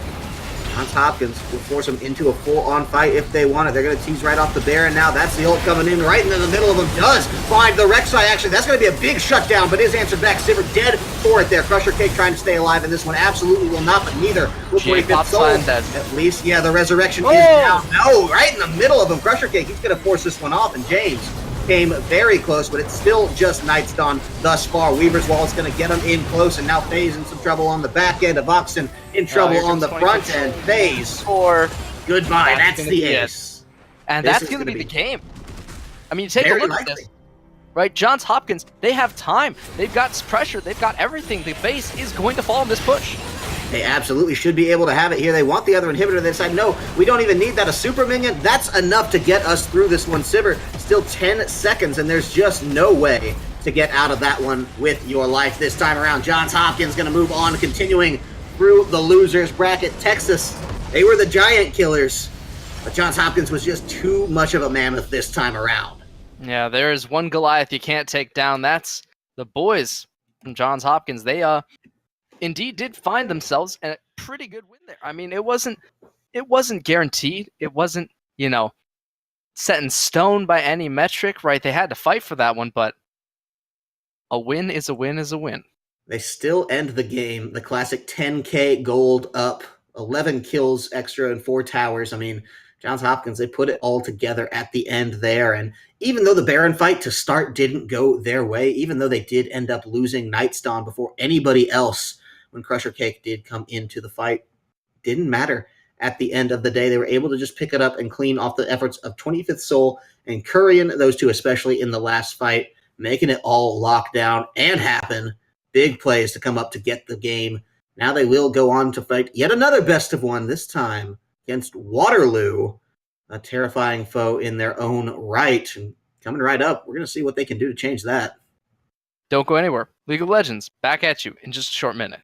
Johns Hopkins will force them into a full-on fight if they want it. They're going to tease right off the Baron now. That's the ult coming in right into the middle of them. Does find the Rek'Sai. Actually, that's going to be a big shutdown, but is answered back. Sivir dead for it there. Crusher Cake trying to stay alive, and this one absolutely will not, but neither will 25th Soul. At least, yeah, the resurrection is down. No, right in the middle of them. Crusher Cake, he's going to force this one off, and James came very close, but it's still just Night's Dawn thus far. Weaver's Wall is going to get him in close, and now FaZe in some trouble on the back end. Of Oxen in trouble on the front end. FaZe, or goodbye. That's the ace. And that's going to be the game. I mean, take a look at this. Right, Johns Hopkins, they have time. They've got pressure. They've got everything. The base is going to fall in this push. They absolutely should be able to have it here. They want the other inhibitor. They decide, no, we don't even need that. A super minion, that's enough to get us through this one. Sivir, still 10 seconds, and there's just no way to get out of that one with your life this time around. Johns Hopkins going to move on, continuing through the losers bracket. Texas, they were the giant killers, but Johns Hopkins was just too much of a mammoth this time around. Yeah, there is one Goliath you can't take down. That's the boys from Johns Hopkins. They indeed did find themselves a pretty good win there. I mean, it wasn't guaranteed. It wasn't, set in stone by any metric, right? They had to fight for that one, but a win is a win is a win. They still end the game, the classic 10K gold up, 11 kills extra and 4 towers. I mean, Johns Hopkins, they put it all together at the end there. And even though the Baron fight to start didn't go their way, even though they did end up losing Night's Dawn before anybody else when Crusher Cake did come into the fight, didn't matter. At the end of the day, they were able to just pick it up and clean off the efforts of 25th Soul and Kurian, those two especially in the last fight, making it all lock down and happen. Big plays to come up to get the game. Now they will go on to fight yet another best of one, this time against Waterloo, a terrifying foe in their own right. And coming right up, we're going to see what they can do to change that. Don't go anywhere. League of Legends, back at you in just a short minute.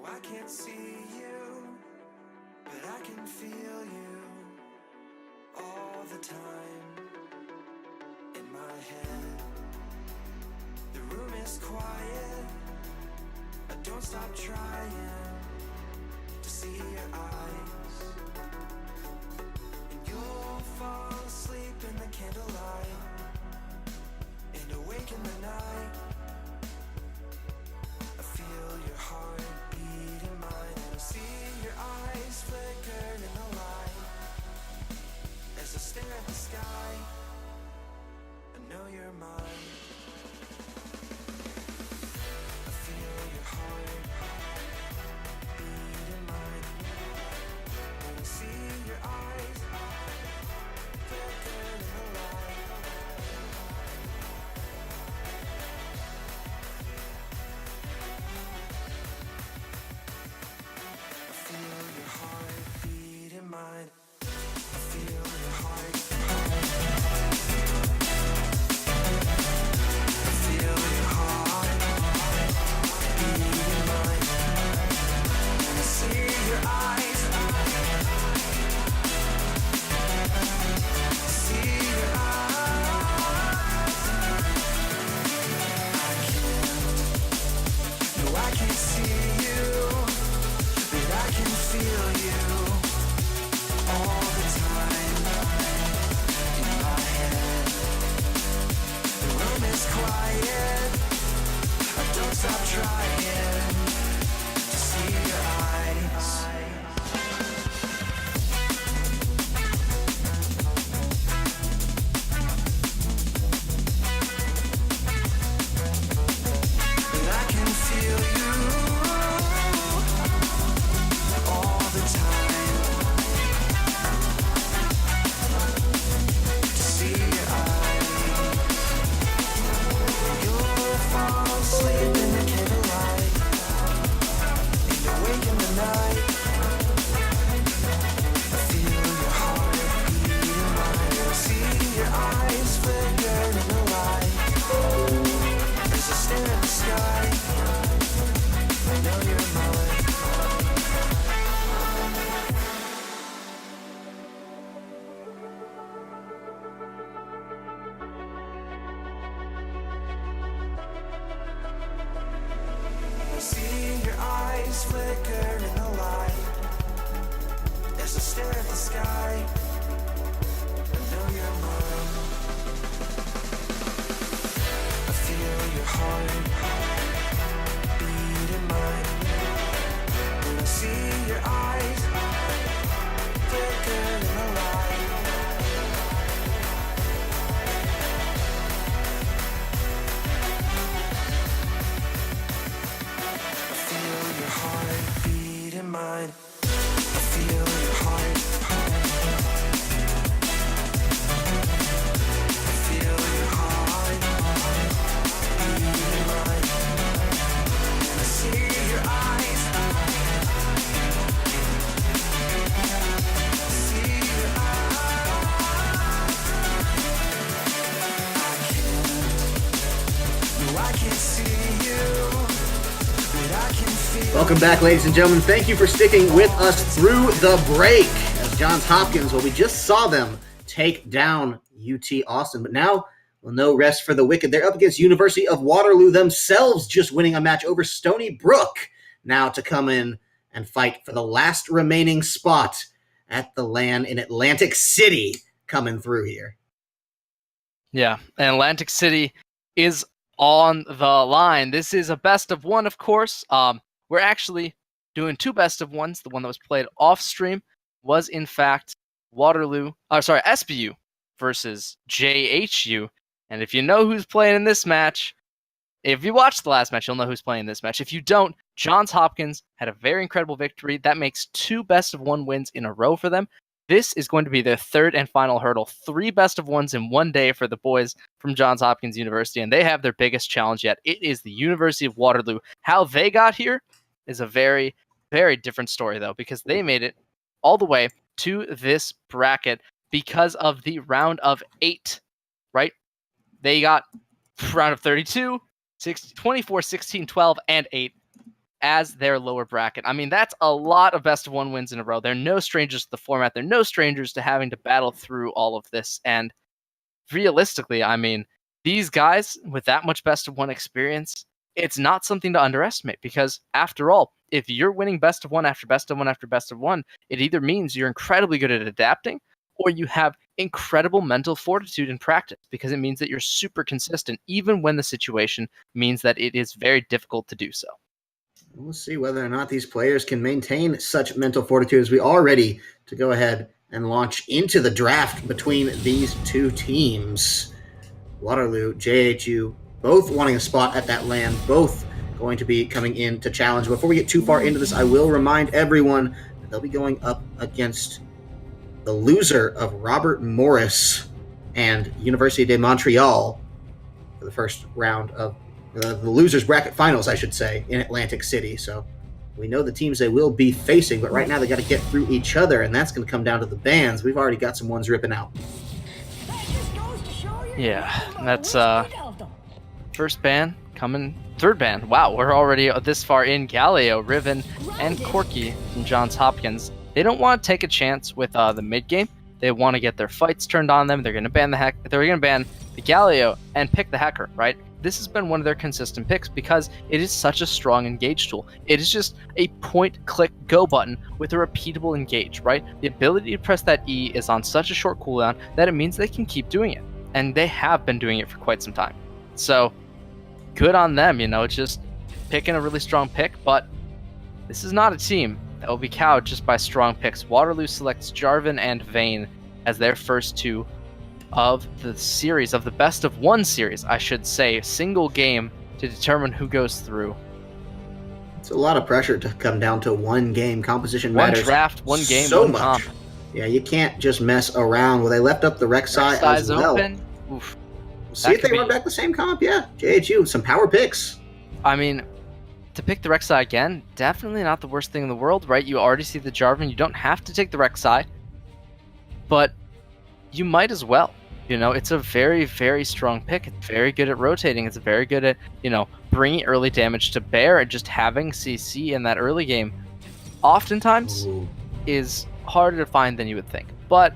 I can't see you, but I can feel you all the time in my head. The room is quiet, I don't stop trying to see your eyes, and you'll fall asleep in the candlelight and awake in the night. I feel your heart beat in mine, and I see your eyes flicker in the light. As I stare at the sky, I know you're mine. I feel your heart beat in mine, and I see your eyes flicker in the light. Stop trying to see your eyes. And I can feel you all the time. To see your eyes, you'll fall asleep in the candlelight. eyes flicker in the light as I stare at the sky. I know you're mine. I feel your heart beat in mine. When I see your eyes flicker in the light. I feel your heart beat in mine. I feel your heart. I feel your heart beat in mine. And I see your eyes. I see your eyes. I can't see you, but I can feel. Welcome back, ladies and gentlemen. Thank you for sticking with us through the break. As Johns Hopkins, well, we just saw them take down UT Austin, but now, well, no rest for the wicked. They're up against University of Waterloo themselves, just winning a match over Stony Brook, now to come in and fight for the last remaining spot at the LAN in Atlantic City, coming through here. Yeah, and Atlantic City is on the line. This is a best of one, of course. We're actually doing two best of ones. The one that was played off stream was in fact SBU versus JHU. And if you know who's playing in this match, if you watched the last match, you'll know who's playing in this match. If you don't, Johns Hopkins had a very incredible victory. That makes two best of one wins in a row for them. This is going to be their third and final hurdle. 3 best of ones in one day for the boys from Johns Hopkins University, and they have their biggest challenge yet. It is the University of Waterloo. How they got here is a very, very different story, though, because they made it all the way to this bracket because of the round of 8, right? They got round of 32, 24, 16, 12, and 8 as their lower bracket. I mean, that's a lot of best of one wins in a row. They're no strangers to the format. They're no strangers to having to battle through all of this. And realistically, I mean, these guys with that much best of one experience, it's not something to underestimate, because after all, if you're winning best of one after best of one after best of one, it either means you're incredibly good at adapting, or you have incredible mental fortitude in practice, because it means that you're super consistent, even when the situation means that it is very difficult to do so. We'll see whether or not these players can maintain such mental fortitude as we are ready to go ahead and launch into the draft between these two teams. Waterloo, JHU, both wanting a spot at that LAN, both going to be coming in to challenge. Before we get too far into this, I will remind everyone that they'll be going up against the loser of Robert Morris and Université de Montréal for the first round of the losers bracket finals, I should say, in Atlantic City. So we know the teams they will be facing, but right now they got to get through each other, and that's going to come down to the bans. We've already got some ones ripping out. Yeah, that's first ban coming, third ban. Wow, we're already this far in. Galileo, Riven, and Corky from Johns Hopkins. They don't want to take a chance with the mid game. They want to get their fights turned on them. They're going to ban the Galileo and pick the Hacker, right? This has been one of their consistent picks because it is such a strong engage tool. It is just a point, click, go button with a repeatable engage, right? The ability to press that E is on such a short cooldown that it means they can keep doing it. And they have been doing it for quite some time. So, good on them, just picking a really strong pick, but this is not a team that will be cowed just by strong picks. Waterloo selects Jarvan and Vayne as their first two of the series, of the best of one series, I should say, single game to determine who goes through. It's a lot of pressure to come down to one game. Composition matters. One draft, one game, so one much. comp. Yeah, you can't just mess around. Well, they left up the Rek'Sai as well. Open. Oof. We'll see if they run back the same comp. Yeah, JHU, some power picks. I mean, to pick the Rek'Sai again, definitely not the worst thing in the world, right? You already see the Jarvan. You don't have to take the Rek'Sai, but you might as well. It's a very, very strong pick. It's very good at rotating. It's very good at, bringing early damage to bear, and just having CC in that early game oftentimes is harder to find than you would think. But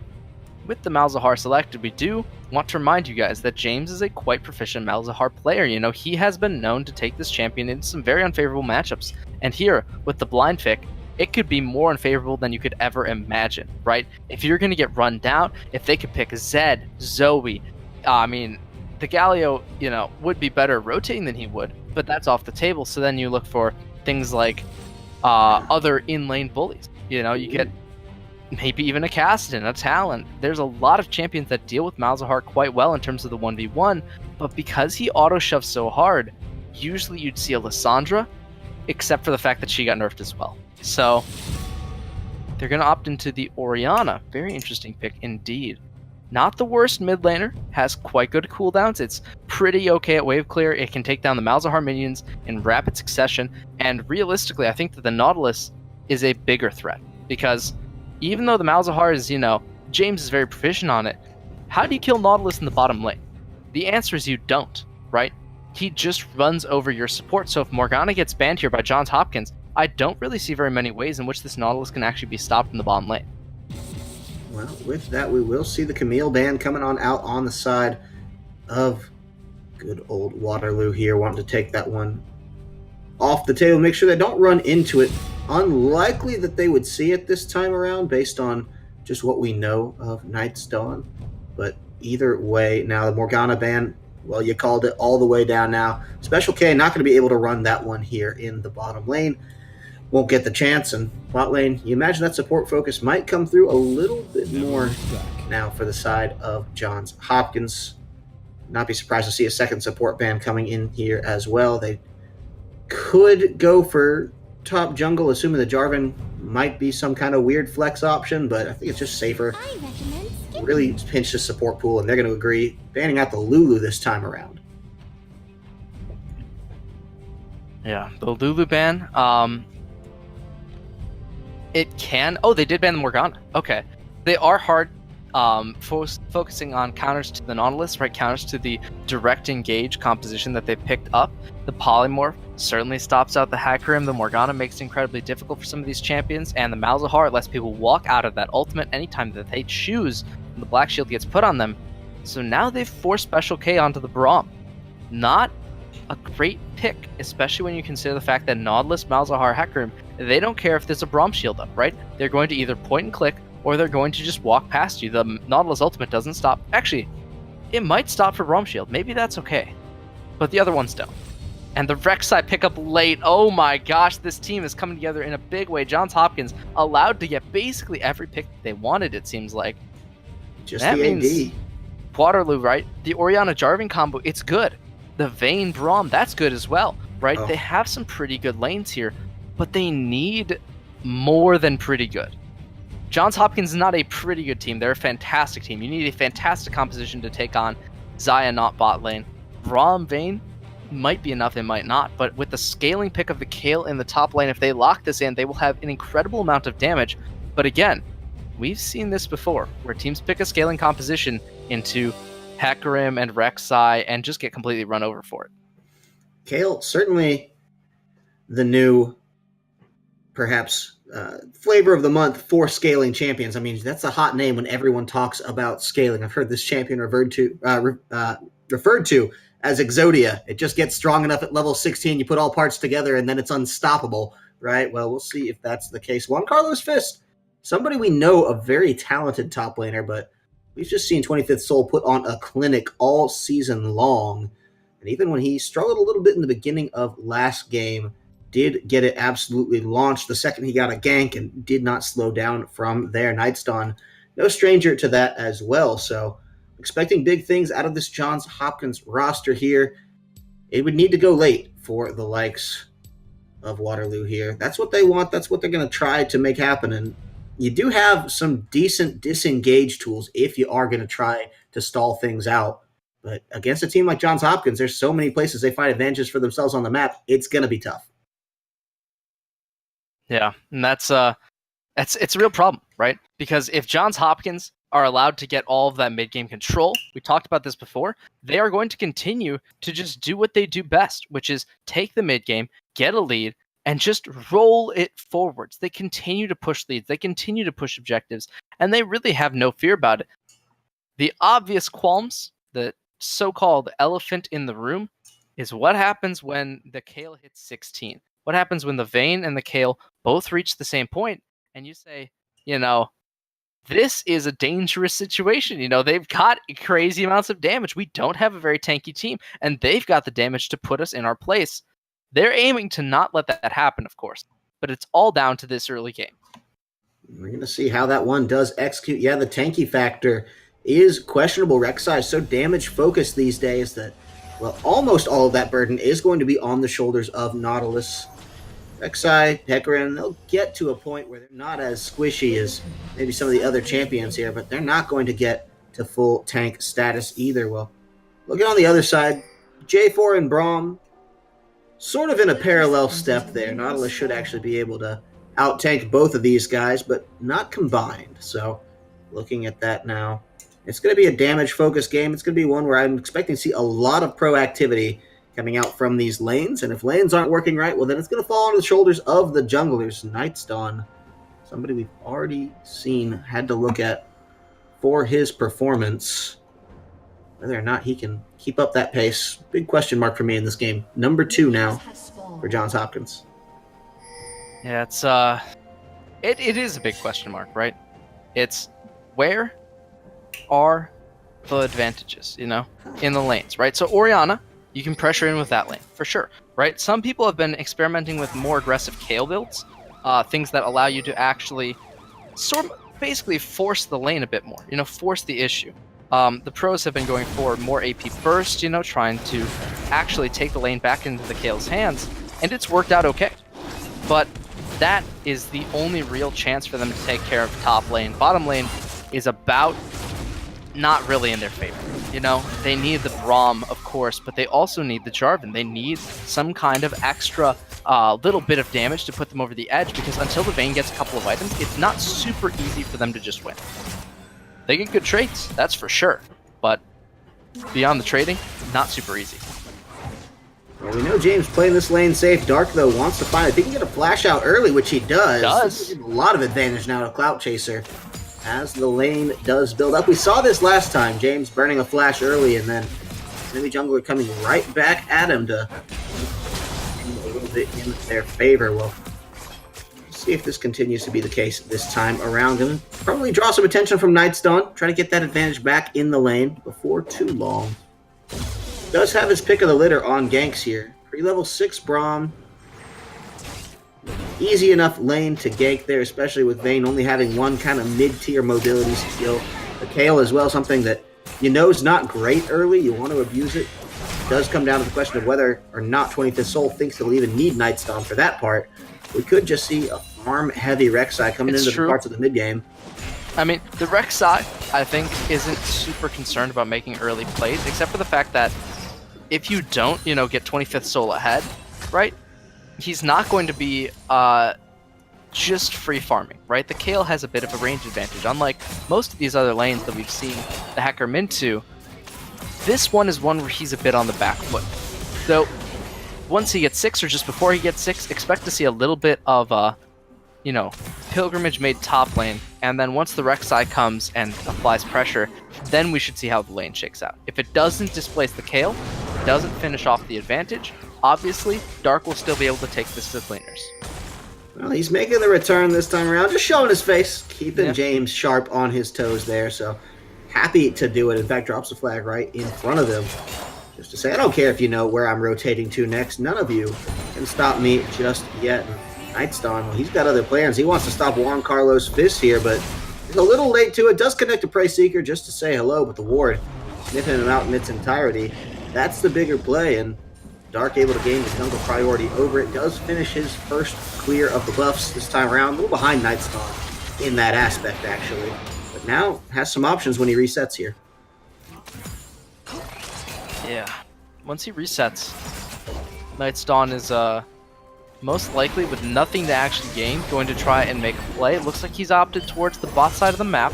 with the Malzahar selected, we do want to remind you guys that James is a quite proficient Malzahar player. He has been known to take this champion into some very unfavorable matchups, And here, with the blind pick, it could be more unfavorable than you could ever imagine, right? If you're going to get run down, if they could pick Zed, Zoe, the Galio, would be better rotating than he would, but that's off the table. So then you look for things like other in-lane bullies. You get maybe even a Kassadin, a Talon. There's a lot of champions that deal with Malzahar quite well in terms of the 1v1, but because he auto-shoves so hard, usually you'd see a Lissandra, except for the fact that she got nerfed as well. So they're going to opt into the Orianna. Very interesting pick indeed. Not the worst mid laner, has quite good cooldowns. It's pretty okay at wave clear. It can take down the Malzahar minions in rapid succession. And realistically, I think that the Nautilus is a bigger threat. Because even though the Malzahar is, James is very proficient on it, how do you kill Nautilus in the bottom lane? The answer is you don't, right? He just runs over your support. So if Morgana gets banned here by Johns Hopkins, I don't really see very many ways in which this Nautilus can actually be stopped in the bottom lane. Well, with that, we will see the Camille ban coming on out on the side of good old Waterloo here, wanting to take that one off the table, make sure they don't run into it. Unlikely that they would see it this time around based on just what we know of Night's Dawn. But either way, now the Morgana ban, well, you called it, all the way down now. Special K not going to be able to run that one here in the bottom lane. Won't get the chance, and bot lane, you imagine that support focus might come through a little bit more now for the side of Johns Hopkins. Not be surprised to see a second support ban coming in here as well. They could go for top jungle, assuming the Jarvan might be some kind of weird flex option, but I think it's just safer. Really pinch the support pool, and they're going to agree, banning out the Lulu this time around. Yeah, the Lulu ban, it can... Oh, they did ban the Morgana. Okay. They are hard focusing on counters to the Nautilus, right? Counters to the direct engage composition that they picked up. The Polymorph certainly stops out the Hecarim. The Morgana makes it incredibly difficult for some of these champions. And the Malzahar lets people walk out of that ultimate anytime that they choose when the Black Shield gets put on them. So now they've forced Special K onto the Braum. Not a great pick, especially when you consider the fact that Nautilus, Malzahar, Hecarim, they don't care if there's a Braum shield up, right? They're going to either point and click, or they're going to just walk past you. The Nautilus ultimate doesn't stop. Actually, it might stop for Braum shield. Maybe that's okay. But the other ones don't. And the Rek'Sai pick up late. Oh my gosh, this team is coming together in a big way. Johns Hopkins allowed to get basically every pick that they wanted, it seems like. Just that the means AD. Waterloo, right? The Orianna Jarvan combo, it's good. The Vayne Braum, that's good as well, right? Oh. They have some pretty good lanes here, but they need more than pretty good. Johns Hopkins is not a pretty good team. They're a fantastic team. You need a fantastic composition to take on Xayah not bot lane. Braum Vayne might be enough, it might not, but with the scaling pick of the Kayle in the top lane, if they lock this in, they will have an incredible amount of damage. But again, we've seen this before, where teams pick a scaling composition into Hecarim and Rek'Sai and just get completely run over for it. Kayle, certainly the new, perhaps, flavor of the month for scaling champions. I mean, that's a hot name when everyone talks about scaling. I've heard this champion referred to as Exodia. It just gets strong enough at level 16, you put all parts together, and then it's unstoppable, right? Well, we'll see if that's the case. Juan Carlos Fist, somebody we know, a very talented top laner, but we've just seen 25th Soul put on a clinic all season long. And even when he struggled a little bit in the beginning of last game, did get it absolutely launched the second he got a gank and did not slow down from there. Night's Dawn, no stranger to that as well. So expecting big things out of this Johns Hopkins roster here. It would need to go late for the likes of Waterloo here. That's what they want. That's what they're going to try to make happen. And you do have some decent disengage tools if you are going to try to stall things out. But against a team like Johns Hopkins, there's so many places they find advantages for themselves on the map. It's going to be tough. Yeah, and it's a real problem, right? Because if Johns Hopkins are allowed to get all of that mid-game control, we talked about this before, they are going to continue to just do what they do best, which is take the mid-game, get a lead, and just roll it forwards. They continue to push leads, they continue to push objectives, and they really have no fear about it. The obvious qualms, the so-called elephant in the room, is what happens when the Kayle hits 16. What happens when the Vayne and the Kayle both reach the same point, and you say, this is a dangerous situation. They've got crazy amounts of damage. We don't have a very tanky team, and they've got the damage to put us in our place. They're aiming to not let that happen, of course, but it's all down to this early game. We're going to see how that one does execute. Yeah, the tanky factor is questionable. Rek'Sai is so damage-focused these days that, well, almost all of that burden is going to be on the shoulders of Nautilus. Rek'Sai, Hecarim, they'll get to a point where they're not as squishy as maybe some of the other champions here, but they're not going to get to full tank status either. Well, looking on the other side, J4 and Braum, sort of in a parallel step there. Nautilus should actually be able to out-tank both of these guys, but not combined. So, looking at that now, it's going to be a damage-focused game. It's going to be one where I'm expecting to see a lot of proactivity coming out from these lanes, and if lanes aren't working right, well, then it's going to fall on the shoulders of the junglers. Nightstone, somebody we've already seen, had to look at for his performance. Whether or not he can keep up that pace, big question mark for me in this game. Number 2 now for Johns Hopkins. Yeah, it is a big question mark, right? It's where are the advantages, in the lanes, right? So Orianna, you can pressure in with that lane, for sure, right? Some people have been experimenting with more aggressive Kayle builds, things that allow you to actually basically force the lane a bit more, force the issue. The pros have been going for more AP burst, trying to actually take the lane back into the Kayle's hands, and it's worked out okay. But that is the only real chance for them to take care of top lane. Bottom lane is about not really in their favor. They need the Braum, of course, but they also need the Jarvan. They need some kind of extra little bit of damage to put them over the edge, because until the Vayne gets a couple of items, it's not super easy for them to just win. They get good trades, that's for sure, but beyond the trading, not super easy. Well, we know James playing this lane safe. Dark, though, wants to find it. If he can get a flash out early, which he does. A lot of advantage now to Clout Chaser as the lane does build up. We saw this last time. James burning a flash early, and then enemy jungler coming right back at him to a little bit in their favor. Well, see if this continues to be the case this time around. Him probably draw some attention from Nightstone. Try to get that advantage back in the lane before too long. Does have his pick of the litter on ganks here. Pre-level 6 Braum. Easy enough lane to gank there, especially with Vayne only having one kind of mid-tier mobility skill. The Kayle as well, something that is not great early. You want to abuse it. It does come down to the question of whether or not 25th Soul thinks they'll even need Nightstone for that part. We could just see a farm-heavy Rek'Sai coming into the parts of the mid-game. I mean, the Rek'Sai, I think, isn't super concerned about making early plays, except for the fact that if you don't, get 25th Soul ahead, right, he's not going to be just free farming, right? The Kayle has a bit of a range advantage. Unlike most of these other lanes that we've seen the Hecarim into, this one is one where he's a bit on the back foot. So once he gets 6, or just before he gets 6, expect to see a little bit of pilgrimage made top lane, and then once the Rek'Sai comes and applies pressure, then we should see how the lane shakes out. If it doesn't displace the Kayle, doesn't finish off the advantage, obviously Dark will still be able to take this to the laners. Well, he's making the return this time around, just showing his face, keeping James sharp on his toes there, so happy to do it. In fact, drops the flag right in front of him, just to say, I don't care if you know where I'm rotating to next, none of you can stop me just yet. Nightstone, well, he's got other plans. He wants to stop Juan Carlos' fist here, but he's a little late to it. Does connect to Prey Seeker just to say hello, but the ward sniffing him out in its entirety. That's the bigger play, and Dark able to gain the jungle priority over it. Does finish his first clear of the buffs this time around. A little behind Nightstone in that aspect, actually. But now has some options when he resets here. Yeah. Once he resets, Nightstone is most likely, with nothing to actually gain, going to try and make a play. It looks like he's opted towards the bot side of the map.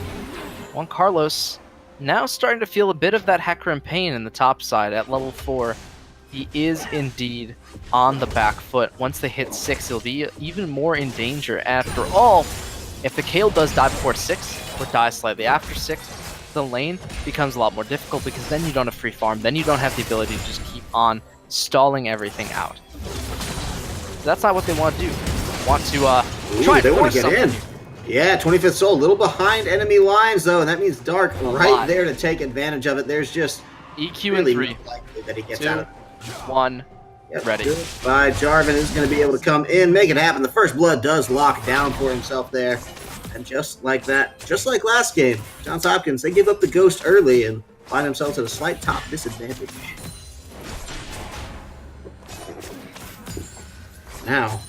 Juan Carlos now starting to feel a bit of that Hecarim pain in the top side at level 4. He is indeed on the back foot. Once they hit 6, he'll be even more in danger. After all, if the Kayle does die before 6, or die slightly after 6, the lane becomes a lot more difficult, because then you don't have free farm. Then you don't have the ability to just keep on stalling everything out. That's not what they want to do. They want to try they and want force to get in. something. Yeah, 25th Soul, a little behind enemy lines, though, and that means Dark right lot. there to take advantage of it. There's just EQ really in 3, not likely that he gets 2, out of 1, Yep, ready. good. By Jarvan is going to be able to come in, make it happen. The first blood does lock down for himself there. And just like that, just like last game, Johns Hopkins, they give up the ghost early and find themselves at a slight top disadvantage. Now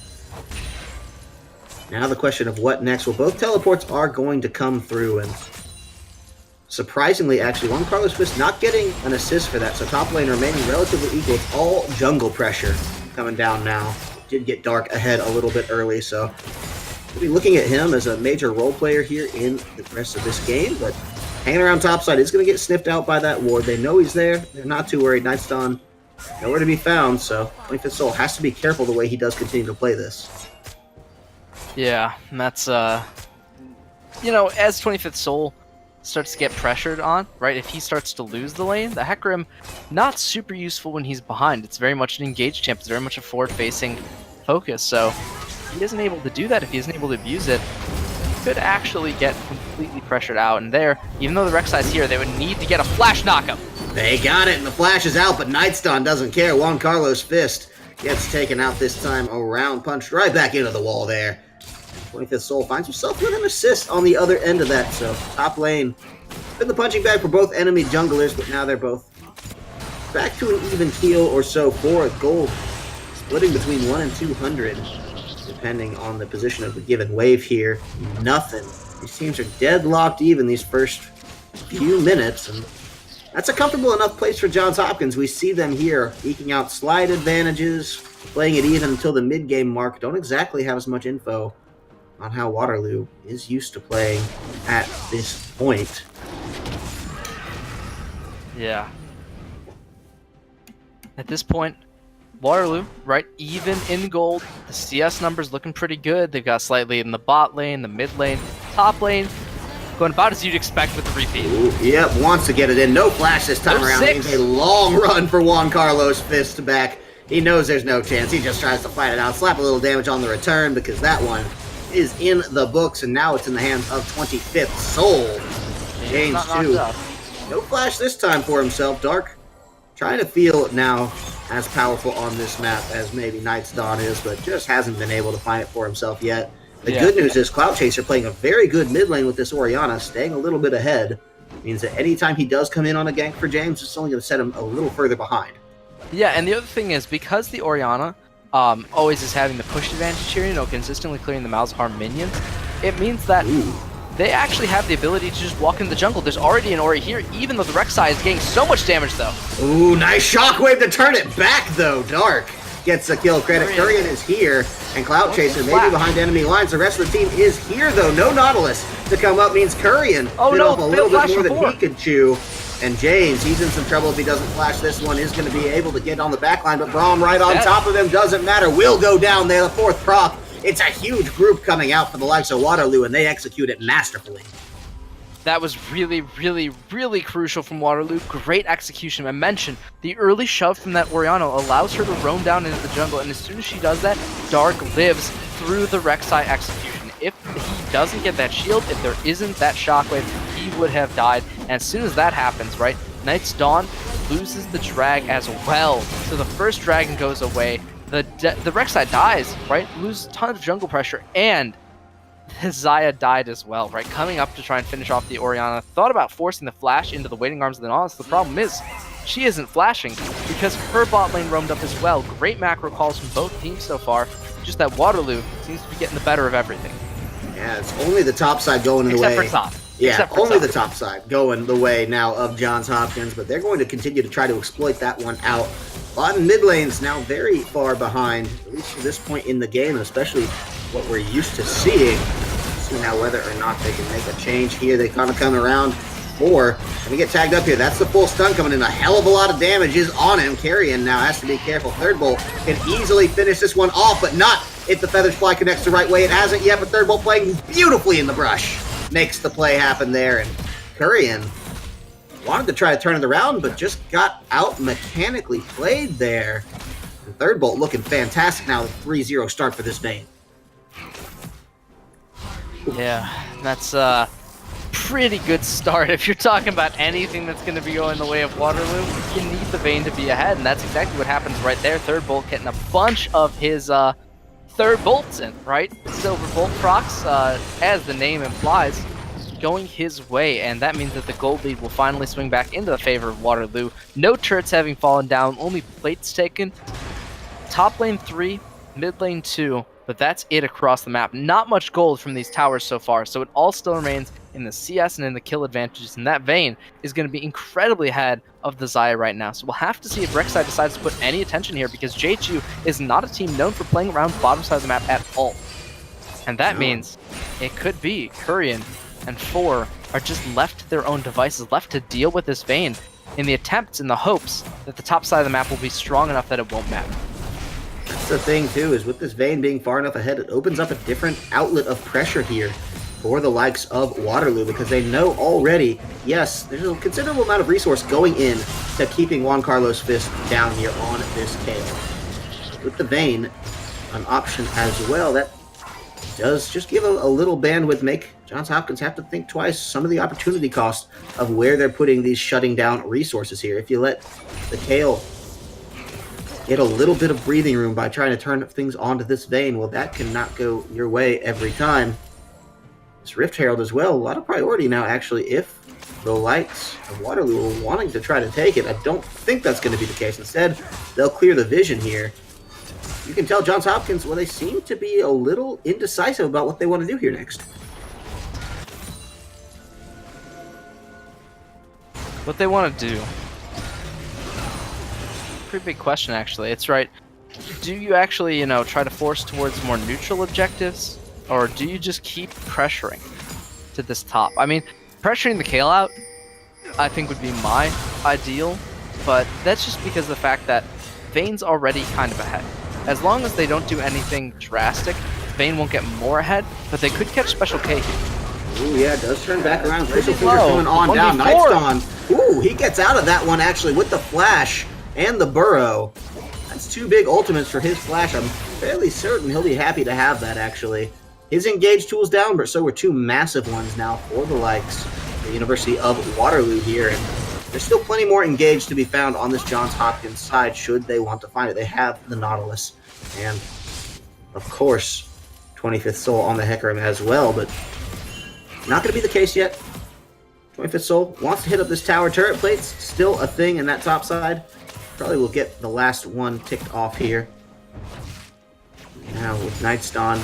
the question of what next. Well, both teleports are going to come through, and surprisingly, actually, Juan Carlos Fist not getting an assist for that, so top lane remaining relatively equal. It's all jungle pressure coming down now. Did get Dark ahead a little bit early, so we'll be looking at him as a major role player here in the rest of this game, but hanging around topside is going to get sniffed out by that ward. They know he's there. They're not too worried. Night's Dawn, nowhere to be found, so 25th Soul has to be careful the way he does continue to play this. Yeah, and that's, you know, as 25th Soul starts to get pressured on, right, if he starts to lose the lane, the Hecarim, not super useful when he's behind. It's very much an engaged champ. It's very much a forward-facing focus, so if he isn't able to do that, if he isn't able to abuse it, he could actually get completely pressured out. And there, even though the Rek'Sai's here, they would need to get a flash knockup. They got it, and the flash is out, but Night's Dawn doesn't care. Juan Carlos Fist gets taken out this time around, punched right back into the wall there. 25th Soul finds himself with an assist on the other end of that, so top lane been the punching bag for both enemy junglers, but now they're both back to an even keel or so for gold, splitting between 1 and 200, depending on the position of the given wave here. Nothing. These teams are deadlocked even these first few minutes, and that's a comfortable enough place for Johns Hopkins. We see them here eking out slight advantages, playing it even until the mid-game mark. Don't exactly have as much info on how Waterloo is used to playing at this point. Yeah. At this point, Waterloo, right, even in gold. The CS numbers looking pretty good. They've got slight lead in the bot lane, the mid lane, top lane. Going about as you'd expect with the repeat. Ooh, yep, wants to get it in. No flash this time around. It's a long run for Juan Carlos Fist back. He knows there's no chance. He just tries to fight it out. Slap a little damage on the return because that one is in the books, and now it's in the hands of 25th Soul. James, too. No flash this time for himself. Dark trying to feel now as powerful on this map as maybe Night's Dawn is, but just hasn't been able to find it for himself yet. The good news is Cloud Chaser playing a very good mid lane with this Orianna, staying a little bit ahead. Means that anytime he does come in on a gank for James, it's only going to set him a little further behind. Yeah, and the other thing is, because the Orianna always is having the push advantage here, you know, consistently clearing the Malzahar minions, it means that they actually have the ability to just walk in the jungle. There's already an Ori here, even though the Rek'Sai is getting so much damage, though. Ooh, nice shockwave to turn it back, though. Dark gets a kill credit. Kurian is here, and Cloud Chaser maybe behind enemy lines. The rest of the team is here, though. No Nautilus to come up means Kurian bit off a little bit more than he could chew. And James, he's in some trouble if he doesn't flash this one. Is going to be able to get on the backline, but Braum right on top of him. Doesn't matter. Will go down there. The fourth prop. It's a huge group coming out for the likes of Waterloo, and they execute it masterfully. That was really, really, really crucial from Waterloo. Great execution. I mentioned the early shove from that Orianna allows her to roam down into the jungle, and as soon as she does that, Dark lives through the Rek'Sai execution. If he doesn't get that shield, if there isn't that shockwave, he would have died. And as soon as that happens, right, Night's Dawn loses the drag as well. So the first dragon goes away. The Rek'Sai dies, right? Loses a ton of jungle pressure, and Xayah died as well, right? Coming up to try and finish off the Orianna. Thought about forcing the flash into the waiting arms of the Nautilus. The problem is, she isn't flashing because her bot lane roamed up as well. Great macro calls from both teams so far. Just that Waterloo seems to be getting the better of everything. Yeah, it's only the top side going the way. Except for top. Yeah, only the top side going the way now of Johns Hopkins, but they're going to continue to try to exploit that one out. Bot and mid lane's now very far behind, at least to this point in the game, and especially what we're used to seeing. See now whether or not they can make a change here. They kind of come around. Or, let me get tagged up here. That's the full stun coming in. A hell of a lot of damage is on him. Kurian now has to be careful. Third Bolt can easily finish this one off, but not if the Feathers Fly connects the right way. It hasn't yet, but Third Bolt playing beautifully in the brush. Makes the play happen there, and Kurian wanted to try to turn it around, but just got out mechanically played there. And Third Bolt looking fantastic now. 3-0 start for this Vayne. Yeah, that's a pretty good start. If you're talking about anything that's going to be going the way of Waterloo, you need the Vayne to be ahead, and that's exactly what happens right there. Third Bolt getting a bunch of his third bolts in, right? Silver Bolt procs, as the name implies, going his way, and that means that the gold lead will finally swing back into the favor of Waterloo. No turrets having fallen down, only plates taken. Top lane 3, mid lane 2, but that's it across the map. Not much gold from these towers so far, so it all still remains in the CS and in the kill advantages, and that Vayne is going to be incredibly ahead of the Xayah right now. So we'll have to see if Rek'Sai decides to put any attention here, because JHU is not a team known for playing around the bottom side of the map at all. And that means it could be Kurian and 4 are just left to their own devices, left to deal with this Vayne in the attempts and the hopes that the top side of the map will be strong enough that it won't matter. That's the thing, too, is with this Vayne being far enough ahead, it opens up a different outlet of pressure here for the likes of Waterloo, because they know already, yes, there's a considerable amount of resource going in to keeping Juan Carlos Fist down here on this Kayle. With the Vayne, an option as well, that does just give a little bandwidth, make Johns Hopkins have to think twice some of the opportunity cost of where they're putting these shutting down resources here. If you let the Kayle get a little bit of breathing room by trying to turn things onto this Vayne, well, that cannot go your way every time. This Rift Herald as well, a lot of priority now, actually, if the likes of Waterloo are wanting to try to take it. I don't think that's going to be the case. Instead, they'll clear the vision here. You can tell Johns Hopkins, well, they seem to be a little indecisive about what they want to do here next. What they want to do? Pretty big question, actually. It's right. Do you actually, try to force towards more neutral objectives? Or do you just keep pressuring to this top? I mean, pressuring the Kayle out, I think would be my ideal. But that's just because of the fact that Vayne's already kind of ahead. As long as they don't do anything drastic, Vayne won't get more ahead, but they could catch Special K here. Ooh, yeah, it does turn back around. Crystal Finger coming on down. Nightstone. Ooh, he gets out of that one, actually, with the flash and the burrow. That's 2 big ultimates for his flash. I'm fairly certain he'll be happy to have that, actually. His engage tool's down, but so were 2 massive ones now for the likes of the University of Waterloo here. And there's still plenty more engage to be found on this Johns Hopkins side, should they want to find it. They have the Nautilus. And, of course, 25th Soul on the Hecarim as well, but not going to be the case yet. 25th Soul wants to hit up this tower. Turret plates, still a thing in that top side. Probably will get the last one ticked off here. Now with Nightstone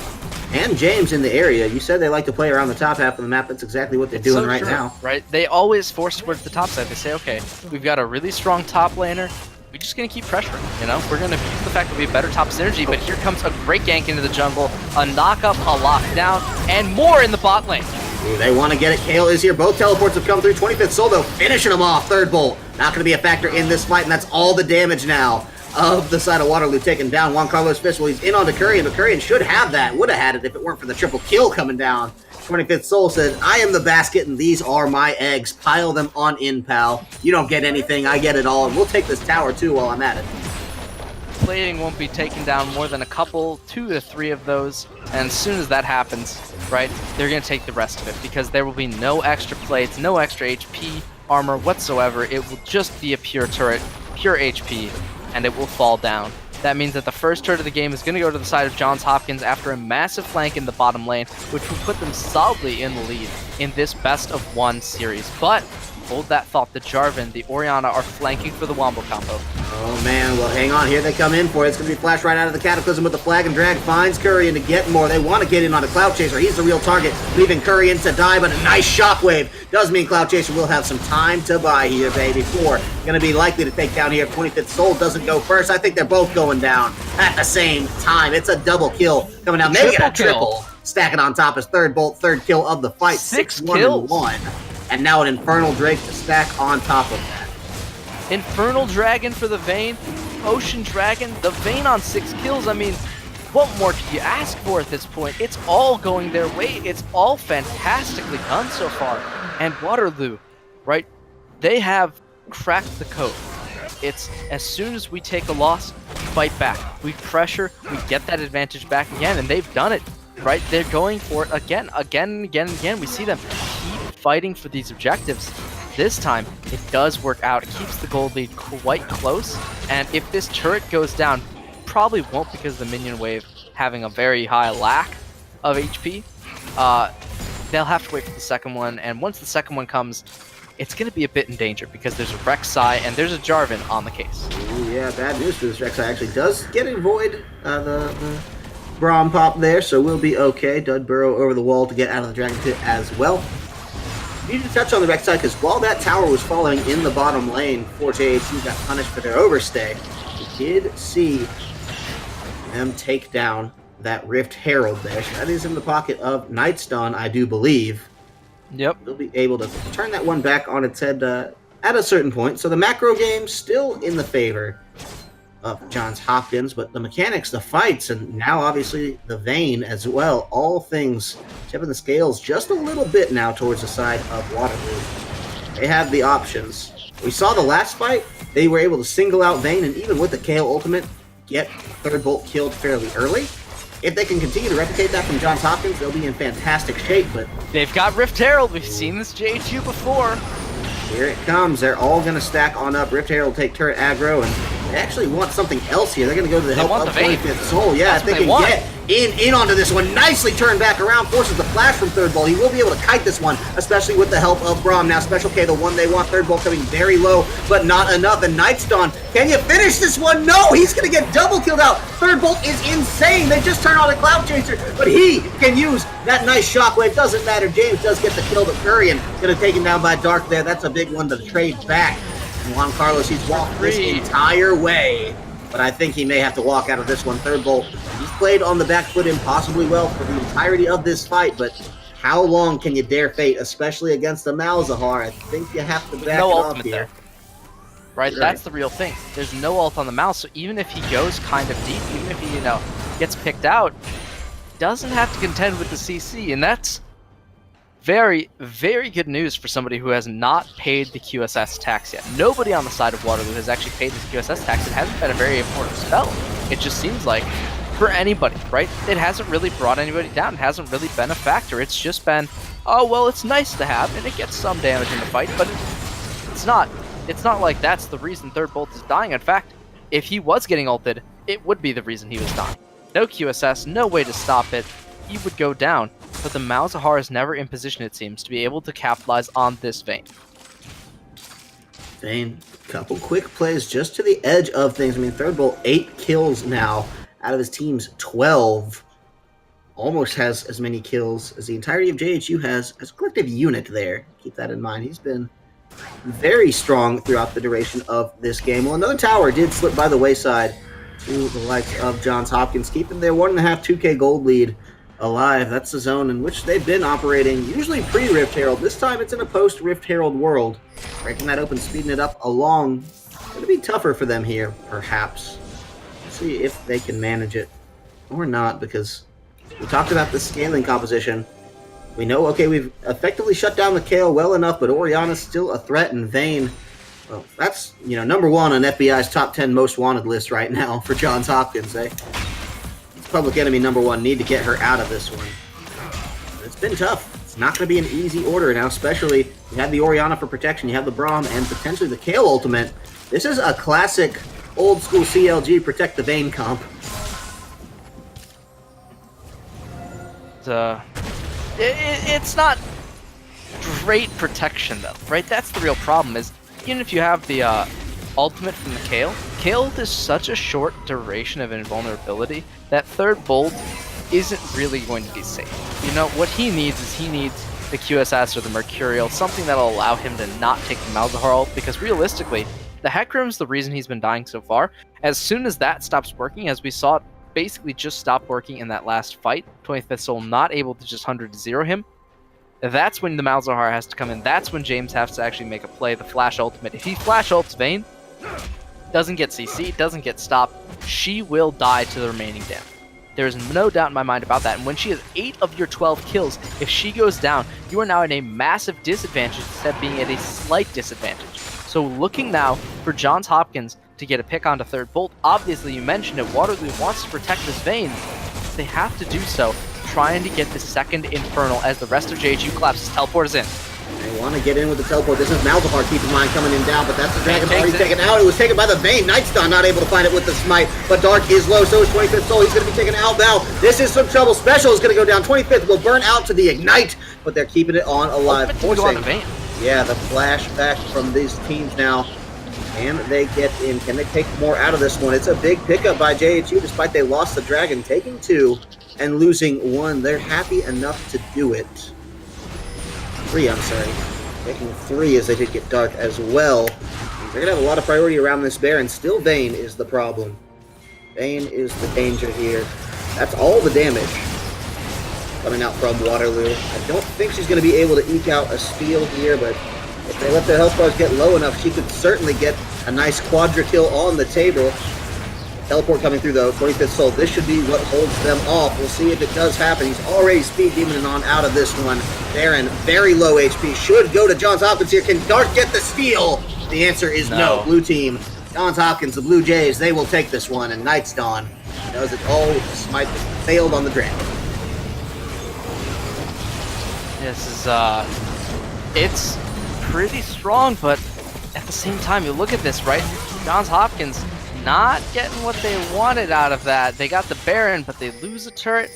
and James in the area. You said they like to play around the top half of the map. That's exactly what they're doing right now. Right? They always force towards the top side. They say, okay, we've got a really strong top laner. We're just going to keep pressuring, We're going to use the fact that we have better top synergy, but here comes a great gank into the jungle, a knock-up, a lockdown, and more in the bot lane. Ooh, they want to get it. Kayle is here. Both teleports have come through. 25th Soul, though, finishing him off. Third Bolt. Not going to be a factor in this fight, and that's all the damage now of the side of Waterloo taking down Juan Carlos Fist. Well, he's in onto Kurian, but Kurian should have that. Would have had it if it weren't for the triple kill coming down. 25th Soul said, I am the basket, and these are my eggs. Pile them on in, pal. You don't get anything. I get it all, and we'll take this tower, too, while I'm at it. Plating won't be taking down more than a couple, 2 to 3 of those, and as soon as that happens, right, they're going to take the rest of it, because there will be no extra plates, no extra HP, armor whatsoever. It will just be a pure turret, pure HP, and it will fall down. That means that the first turret of the game is going to go to the side of Johns Hopkins after a massive flank in the bottom lane, which will put them solidly in the lead in this best-of-1 series. But hold that thought, the Jarvan, the Orianna are flanking for the Wombo combo. Oh man, well hang on, here they come in for it. It's going to be flashed right out of the Cataclysm with the flag and drag, finds Kurian to get more. They want to get in on a Cloud Chaser. He's the real target, leaving Kurian to die, but a nice shockwave does mean Cloud Chaser will have some time to buy here, baby. 4 going to be likely to take down here if 25th Soul doesn't go first. I think they're both going down at the same time. It's a double kill coming down. Maybe a triple. Stacking on top is Third Bolt, 3rd kill of the fight. 6 kills. 1. And now an Infernal Drake to stack on top of that. Infernal Dragon for the Vayne, Ocean Dragon, the Vayne on 6 kills. I mean, what more could you ask for at this point? It's all going their way. It's all fantastically done so far. And Waterloo, right, they have cracked the code. It's as soon as we take a loss, fight back. We pressure, we get that advantage back again, and they've done it, right? They're going for it again. We see them keep fighting for these objectives. This time, it does work out. It keeps the gold lead quite close, and if this turret goes down, probably won't because of the minion wave having a very high lack of HP. They'll have to wait for the second one, and once the second one comes, it's going to be a bit in danger because there's a Rek'Sai and there's a Jarvan on the case. Ooh, yeah, bad news for this Rek'Sai. Actually does get a void, the Braum pop there, so we'll be okay. Dud burrow over the wall to get out of the Dragon Pit as well. You need to touch on the Rek'Sai because while that tower was falling in the bottom lane before JHU got punished for their overstay, we did see them take down that Rift Herald there. That is in the pocket of Nightstone, I do believe. Yep. They'll be able to turn that one back on its head at a certain point. So the macro game still in the favor of Johns Hopkins, but the mechanics, the fights, and now obviously the Vayne as well, all things tipping the scales just a little bit now towards the side of Waterloo. They have the options. We saw the last fight, they were able to single out Vayne, and even with the Kayle ultimate, get Third Bolt killed fairly early. If they can continue to replicate that from Johns Hopkins, they'll be in fantastic shape, but They've got Rift Herald. We've seen this JHU before. here it comes. They're all going to stack on up. Rift Herald will take turret aggro, and they actually want something else here. They're going to go to the help of 25th Soul. Yeah, if they can get in onto this one. Nicely turned back around, forces the flash from Third Bolt. He will be able to kite this one, especially with the help of Braum. Now, Special K, the one they want. Third Bolt coming very low, but not enough. And Nightstone, can you finish this one? No, he's going to get double killed out. Third Bolt is insane. They just turned on a Cloud Chaser, but he can use that nice shockwave. Doesn't matter. James does get the kill, but Furion going to take him down by Dark there. That's a big one to trade back. And Juan Carlos, he's walked this entire way, but I think he may have to walk out of this one. Third Bolt, he's played on the back foot impossibly well for the entirety of this fight, but how long can you dare fate, especially against the Malzahar? I think you have to back it off here. There. Right, that's the real thing. There's no ult on the Mal, so even if he goes kind of deep, even if he, gets picked out, doesn't have to contend with the CC, and that's very, very good news for somebody who has not paid the QSS tax yet. Nobody on the side of Waterloo has actually paid the QSS tax. It hasn't been a very important spell. It just seems like for anybody, right? It hasn't really brought anybody down. It hasn't really been a factor. It's just been, oh, well, it's nice to have, and it gets some damage in the fight, but it's not like that's the reason Third Bolt is dying. In fact, if he was getting ulted, it would be the reason he was dying. No QSS, no way to stop it. He would go down. But the Malzahar is never in position, it seems, to be able to capitalize on this Vayne. Vayne, couple quick plays just to the edge of things. I mean, Third Bolt, 8 kills now out of his team's 12. Almost has as many kills as the entirety of JHU has as a collective unit there. Keep that in mind. He's been very strong throughout the duration of this game. Well, another tower did slip by the wayside to the likes of Johns Hopkins, keeping their 1.5 2K gold lead alive. That's the zone in which they've been operating, usually pre-Rift Herald. This time it's in a post-Rift Herald world. Breaking that open, speeding it up along. Going to be tougher for them here, perhaps. Let's see if they can manage it or not, because we talked about the scaling composition. We know, okay, we've effectively shut down the Kayle well enough, but Orianna's still a threat, and Vayne, well, that's, number one on FBI's top 10 most wanted list right now for Johns Hopkins, eh? Public enemy number one, need to get her out of this one. But it's been tough. It's not going to be an easy order now, especially you have the Orianna for protection, you have the Braum, and potentially the Kayle ultimate. This is a classic old school CLG protect the Vayne comp. It's not great protection though, right? That's the real problem, is even if you have the ultimate from the Kayle is such a short duration of invulnerability that Third Bolt isn't really going to be safe. What he needs is the QSS or the Mercurial, something that'll allow him to not take the Malzahar ult, because realistically, the Hecarim's the reason he's been dying so far. As soon as that stops working, as we saw it basically just stop working in that last fight, 25th Soul not able to just 100-0 him, that's when the Malzahar has to come in. That's when James has to actually make a play, the flash ultimate. If he flash ults Vayne, doesn't get CC, doesn't get stopped, she will die to the remaining damage. There is no doubt in my mind about that. And when she has 8 of your 12 kills, if she goes down, you are now in a massive disadvantage instead of being at a slight disadvantage. So looking now for Johns Hopkins to get a pick onto third bolt. Obviously, you mentioned it, Waterloo wants to protect this Vayne. They have to do so, trying to get the second Infernal as the rest of JHU collapses. Teleporters in. They want to get in with the teleport. This is Malzahar, keep in mind, coming in down, but that's the Dragon already taken out. It was taken by the Vayne. Nightstone not able to find it with the smite, but Dark is low, so is 25th Soul. He's going to be taken out now. This is some trouble. Special is going to go down. 25th will burn out to the Ignite, but they're keeping it on alive. Yeah, the flashback from these teams now. Can they get in? Can they take more out of this one? It's a big pickup by JHU, despite they lost the Dragon, taking 2 and losing 1. They're happy enough to do it. 3, I'm sorry. Taking 3 as they did get Dark as well. They're going to have a lot of priority around this Baron. Still Vayne is the problem. Vayne is the danger here. That's all the damage coming out from Waterloo. I don't think she's going to be able to eke out a steal here, but if they let their health bars get low enough, she could certainly get a nice quadra kill on the table. Teleport coming through though, 25th Soul. This should be what holds them off. We'll see if it does happen. He's already speed demoning on out of this one. Baron, very low HP, should go to Johns Hopkins here. Can Dark get the steal? The answer is no. Blue team, Johns Hopkins, the Blue Jays, they will take this one, and Night's Dawn does it all with the smite that failed on the Dragon. This is, it's pretty strong, but at the same time, you look at this, right? Johns Hopkins not getting what they wanted out of that. They got the Baron, but they lose a turret.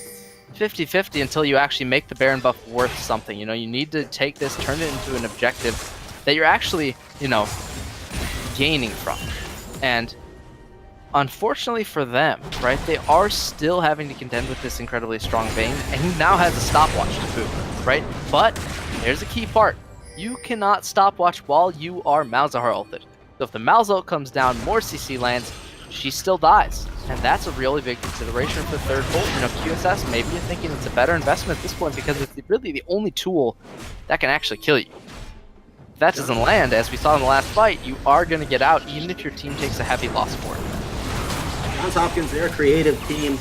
50-50 until you actually make the Baron buff worth something. You know, you need to take this, turn it into an objective that you're actually, you know, gaining from. And unfortunately for them, right, they are still having to contend with this incredibly strong Vayne, and he now has a stopwatch to boot, right? But there's a key part. You cannot stopwatch while you are Malzahar ulted. So if the Malz ult comes down, more CC lands, she still dies. And that's a really big consideration for third bolt. You know, QSS, maybe you're thinking it's a better investment at this point because it's really the only tool that can actually kill you. If that doesn't land, as we saw in the last fight, you are going to get out even if your team takes a heavy loss for it. Johns Hopkins, they're a creative team.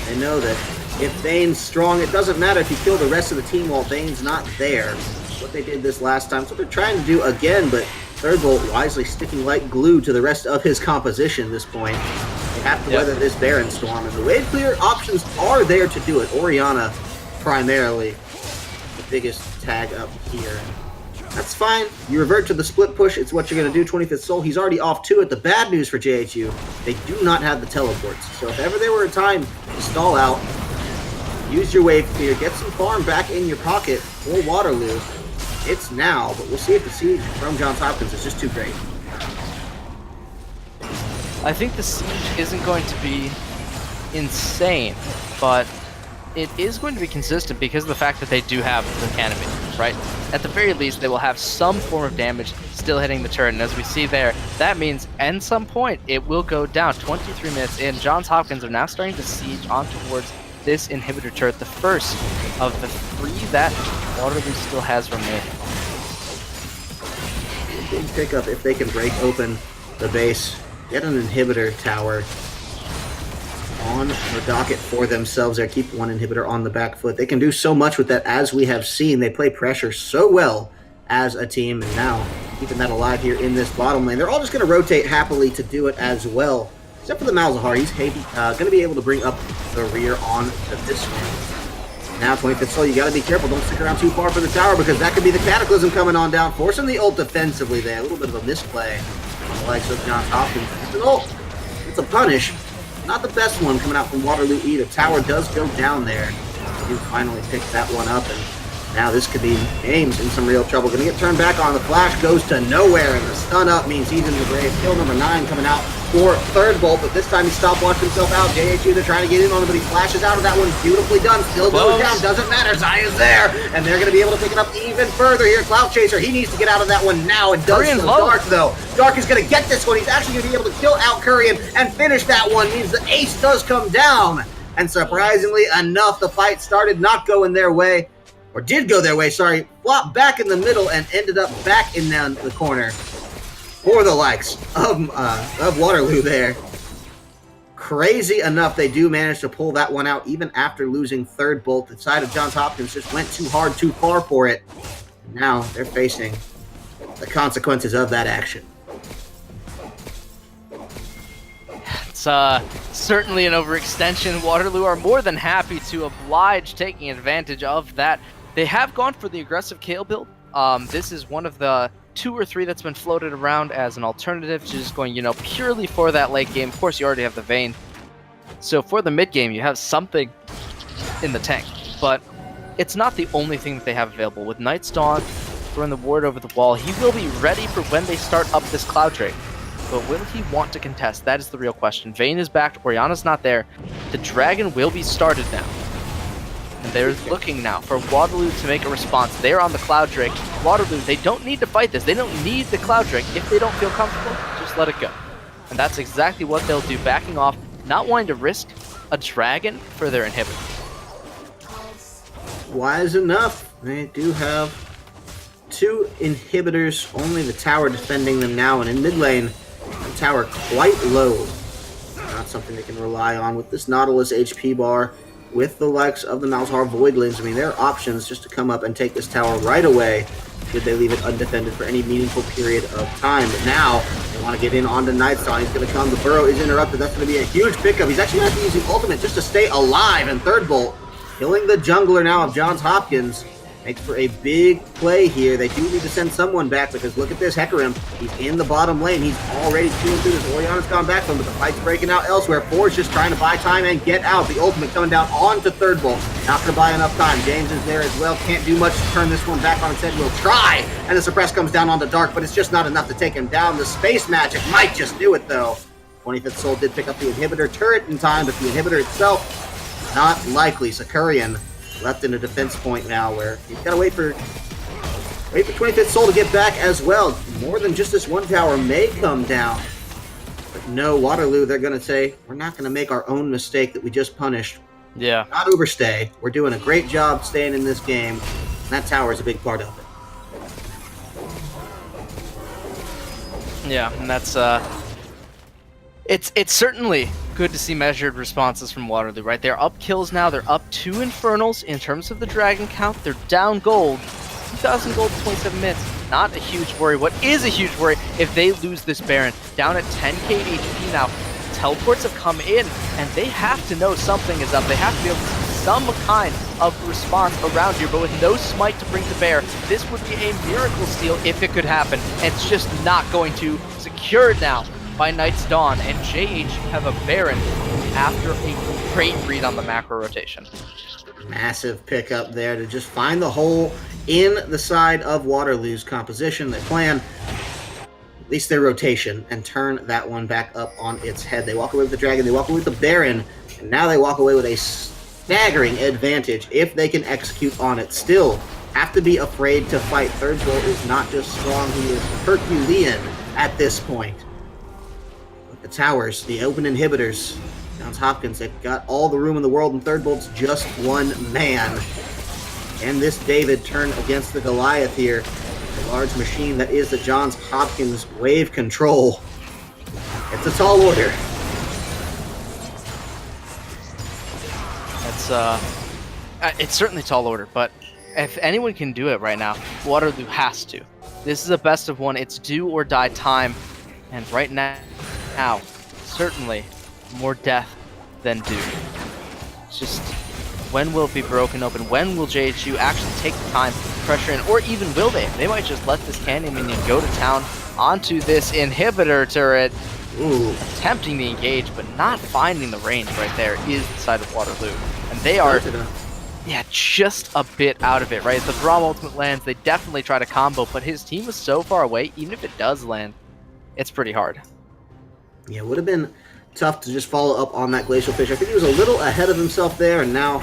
They know that if Vayne's strong, it doesn't matter if you kill the rest of the team while Vayne's not there. What they did this last time, so they're trying to do again, but Third Bolt wisely sticking like glue to the rest of his composition at this point. They have to weather this Baron Storm, and the wave clear options are there to do it. Orianna, primarily, the biggest tag up here. That's fine. You revert to the split push. It's what you're going to do. 25th Soul, he's already off to it. The bad news for JHU, they do not have the teleports. So if ever there were a time to stall out, use your wave clear, get some farm back in your pocket for Waterloo. It's now, but we'll see if the siege from Johns Hopkins is just too great. I think the siege isn't going to be insane, but it is going to be consistent because of the fact that they do have the canopy, right? At the very least, they will have some form of damage still hitting the turret, and as we see there, that means at some point it will go down. 23 minutes in, Johns Hopkins are now starting to siege on towards this inhibitor turret, the first of the 3 that Waterloo still has remaining. Big pickup if they can break open the base, get an inhibitor tower on the docket for themselves there, keep one inhibitor on the back foot. They can do so much with that, as we have seen. They play pressure so well as a team, and now keeping that alive here in this bottom lane. They're all just going to rotate happily to do it as well. Except for the Malzahar, he's going to be able to bring up the rear on to this one. Now 25th Soul, you got to be careful. Don't stick around too far for the tower because that could be the Cataclysm coming on down, forcing the ult defensively there. A little bit of a misplay on the likes of Johns Hopkins. It's an ult. It's a punish. Not the best one coming out from Waterloo either. Tower does go down there. You finally pick that one up, and now this could be Ames in some real trouble. Going to get turned back on. The flash goes to nowhere, and the stun up means he's in the grave. Kill number 9 coming out for Third Bolt, but this time he stopwatched himself out. JHU, they're trying to get in on him, but he flashes out of that one. Beautifully done. Still goes down. Doesn't matter. Zaya's there, and they're going to be able to pick it up even further here. Cloud Chaser, he needs to get out of that one now. It does so. Dark, though. Dark is going to get this one. He's actually going to be able to kill out Kurian and finish that one. Means the ace does come down. And surprisingly enough, the fight started not going their way. Or did go their way, sorry. Flopped back in the middle and ended up back in down the corner for the likes of Waterloo there. Crazy enough, they do manage to pull that one out even after losing Third Bolt. The side of Johns Hopkins just went too hard, too far for it. Now they're facing the consequences of that action. certainly an overextension. Waterloo are more than happy to oblige taking advantage of that. They have gone for the aggressive Kale build. This is one of the 2 or 3 that's been floated around as an alternative to just going, purely for that late game. Of course, you already have the Vayne. So for the mid game, you have something in the tank. But it's not the only thing that they have available. With Night's Dawn throwing the ward over the wall, he will be ready for when they start up this Cloud Drake. But will he want to contest? That is the real question. Vayne is back, Orianna's not there. The Dragon will be started now. And they're looking now for Waterloo to make a response. They're on the Cloud Drake. Waterloo, they don't need to fight this. They don't need the Cloud Drake. If they don't feel comfortable, just let it go. And that's exactly what they'll do, backing off, not wanting to risk a Dragon for their inhibitor. Wise enough. They do have 2 inhibitors, only the tower defending them now, and in mid lane, the tower quite low. Not something they can rely on with this Nautilus HP bar, with the likes of the Malzahar Voidlings. I mean, there are options just to come up and take this tower right away, should they leave it undefended for any meaningful period of time. But now, they want to get in onto Night's Dawn. He's going to come. The burrow is interrupted. That's going to be a huge pickup. He's actually going to have to use the ultimate just to stay alive, and Third Bolt killing the jungler now of Johns Hopkins. Makes for a big play here. They do need to send someone back because look at this Hecarim. He's in the bottom lane. He's already chewing through this. Orianna's gone back from him, but the fight's breaking out elsewhere. For's just trying to buy time and get out. The ultimate coming down onto Third Bolt. Not going to buy enough time. James is there as well. Can't do much to turn this one back on its head. We'll try. And the suppress comes down onto Dark, but it's just not enough to take him down. The space magic might just do it though. 25th Soul did pick up the inhibitor turret in time, but the inhibitor itself, not likely. Sakurian left in a defense point now where he's got to wait for 25th Soul to get back as well. More than just this one tower may come down. But no, Waterloo, they're going to say, we're not going to make our own mistake that we just punished. Yeah. Not overstay. We're doing a great job staying in this game. And that tower is a big part of it. Yeah, and that's it's certainly good to see measured responses from Waterloo, right? They're up kills now. They're up 2 Infernals in terms of the Dragon count. They're down gold. 2,000 gold in 27 minutes. Not a huge worry. What is a huge worry if they lose this Baron? Down at 10k HP now. Teleports have come in, and they have to know something is up. They have to be able to see some kind of response around here, but with no smite to bring to bear, this would be a miracle steal if it could happen, and it's just not going to. Secured now by Night's Dawn, and JH have a Baron after a great read on the macro rotation. Massive pickup there to just find the hole in the side of Waterloo's composition. They plan, at least their rotation, and turn that one back up on its head. They walk away with the Dragon, they walk away with the Baron, and now they walk away with a staggering advantage if they can execute on it. Still, have to be afraid to fight. Third Bolt is not just strong, he is Herculean at this point. The towers, the open inhibitors. Johns Hopkins, they've got all the room in the world, and Third Bolt's just one man. And this David turn against the Goliath here. The large machine that is the Johns Hopkins wave control. It's a tall order. It's certainly tall order, but if anyone can do it right now, Waterloo has to. This is a best of one. It's do or die time, and right now, certainly more death than do. It's just, when will it be broken open? When will JHU actually take the time to pressure in? Or even will they? They might just let this Canyon Minion go to town onto this inhibitor turret. Ooh. Attempting to engage, but not finding the range right there is the side of Waterloo. And they are, yeah, just a bit out of it, right? If the Braum ultimate lands, they definitely try to combo, but his team is so far away, even if it does land, it's pretty hard. Yeah, it would have been tough to just follow up on that Glacial Fish. I think he was a little ahead of himself there, and now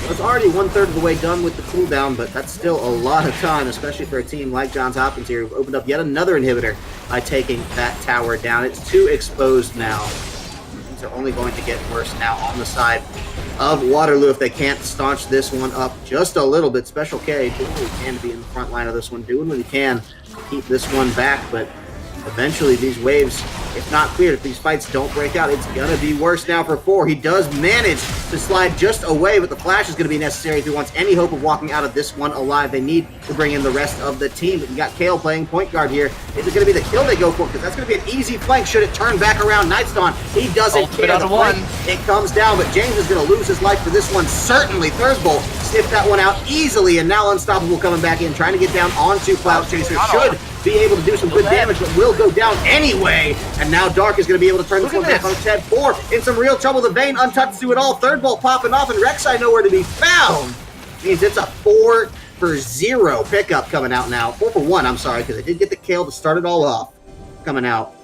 it's already 1/3 of the way done with the cooldown, but that's still a lot of time, especially for a team like Johns Hopkins here, who've opened up yet another inhibitor by taking that tower down. It's too exposed now. Things are only going to get worse now on the side of Waterloo if they can't staunch this one up just a little bit. Special K doing what he can to be in the front line of this one, doing what he can to keep this one back, but eventually these waves, if not cleared, if these fights don't break out, it's gonna be worse now for 4. He does manage to slide just away, but the flash is gonna be necessary if he wants any hope of walking out of this one alive. They need to bring in the rest of the team. But you got Kale playing point guard here. Is it gonna be the kill they go for? Because that's gonna be an easy flank should it turn back around. Nightstone, he doesn't care. Out of one. It comes down, but James is gonna lose his life for this one, certainly. Thursbolt sniffed that one out easily, and now Unstoppable coming back in, trying to get down onto Cloud Chaser. Should be able to do some good damage, but will go down anyway. And now Dark is going to be able to turn this one back on its head. 4 in some real trouble. The Vayne untouched through it all. Third popping off, and Rek'Sai nowhere to be found. Means it's a 4-for-0 pickup coming out now. 4-for-1, I'm sorry, because I did get the Kale to start it all off. Coming out.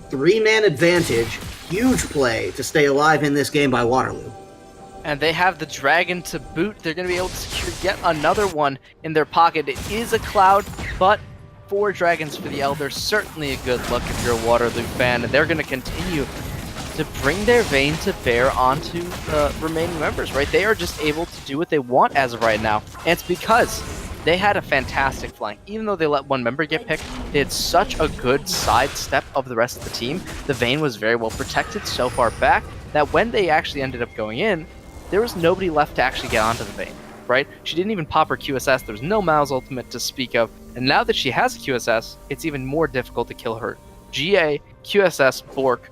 3-man advantage. Huge play to stay alive in this game by Waterloo. And they have the Dragon to boot. They're going to be able to secure yet another one in their pocket. It is a Cloud, but 4 Dragons for the Elder, certainly a good look if you're a Waterloo fan, and they're going to continue to bring their Vayne to bear onto the remaining members, right? They are just able to do what they want as of right now, and it's because they had a fantastic flank. Even though they let one member get picked, they had such a good sidestep of the rest of the team. The Vayne was very well protected so far back that when they actually ended up going in, there was nobody left to actually get onto the Vayne, right? She didn't even pop her QSS. There was no Mal's ultimate to speak of. And now that she has a QSS, it's even more difficult to kill her. GA, QSS, Bork,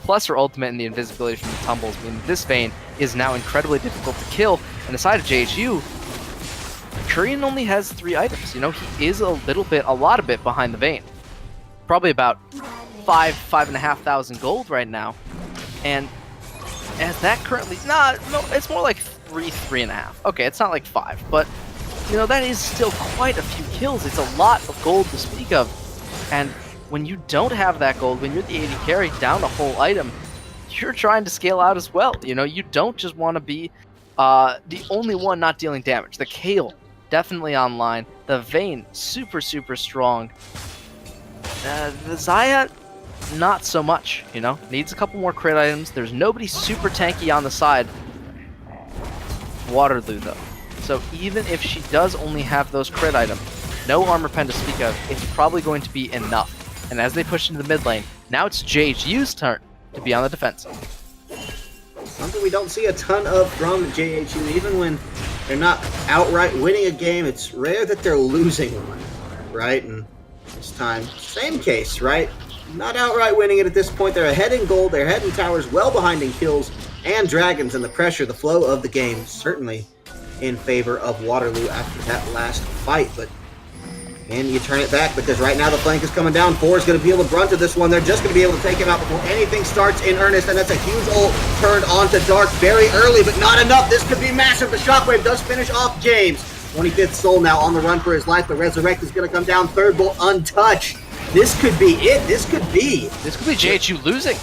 plus her ultimate and the invisibility from the tumbles mean this Vayne is now incredibly difficult to kill. And aside of JHU, Korean only has 3 items. You know, he is a lot of bit behind the Vayne. Probably about 5,500 gold right now. And as that currently, no, it's more like 3.5. Okay, it's not like 5, but you know, that is still quite a few kills. It's a lot of gold to speak of. And when you don't have that gold, when you're the AD carry down a whole item, you're trying to scale out as well. You know, you don't just want to be the only one not dealing damage. The Kale, definitely online. The Vayne, super, super strong. The Xayah, not so much, you know? Needs a couple more crit items. There's nobody super tanky on the side. Waterloo, though. So even if she does only have those crit items, no armor pen to speak of, it's probably going to be enough. And as they push into the mid lane, now it's JHU's turn to be on the defensive. Something we don't see a ton of from JHU, even when they're not outright winning a game, it's rare that they're losing one, right? And this time, same case, right? Not outright winning it at this point. They're ahead in gold, they're ahead in towers, well behind in kills and dragons, and the pressure, the flow of the game, certainly in favor of Waterloo after that last fight. But can you turn it back? Because right now the flank is coming down. 4 is going to feel the brunt of this one. They're just going to be able to take him out before anything starts in earnest, and that's a huge ult turned onto Dark very early, but not enough. This could be massive. The shockwave does finish off James. 25th Soul now on the run for his life. The Resurrect is going to come down. Third bolt untouched. This could be it. This could be JHU losing.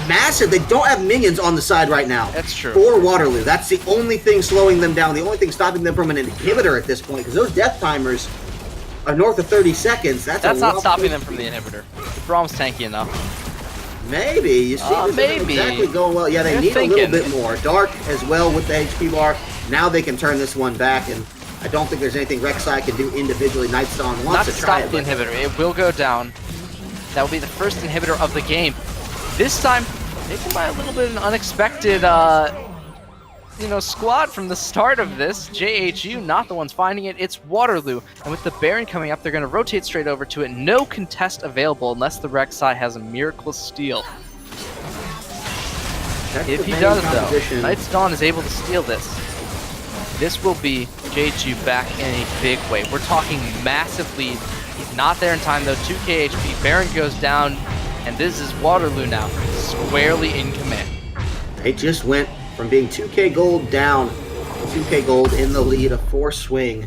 Massive. They don't have minions on the side right now. That's true. For Waterloo. That's the only thing slowing them down. The only thing stopping them from an inhibitor at this point, because those death timers are north of 30 seconds. That's not stopping them from the inhibitor. Brahm's tanky enough. Maybe. You see, this isn't exactly going well. Yeah, they need a little bit more. Dark as well with the HP bar. Now they can turn this one back, and I don't think there's anything Rek'Sai can do individually. Nightstone wants to try it. Not to stop the inhibitor. It will go down. That will be the first inhibitor of the game. This time, taken by a little bit of an unexpected, squad from the start of this. JHU, not the ones finding it. It's Waterloo. And with the Baron coming up, they're going to rotate straight over to it. No contest available unless the Rek'Sai has a miraculous steal. If he does, though, Night's Dawn is able to steal this. This will be JHU back in a big way. We're talking massive lead. He's not there in time, though. 2k HP. Baron goes down. And this is Waterloo now, squarely in command. They just went from being 2k gold down to 2k gold in the lead, a 4 swing,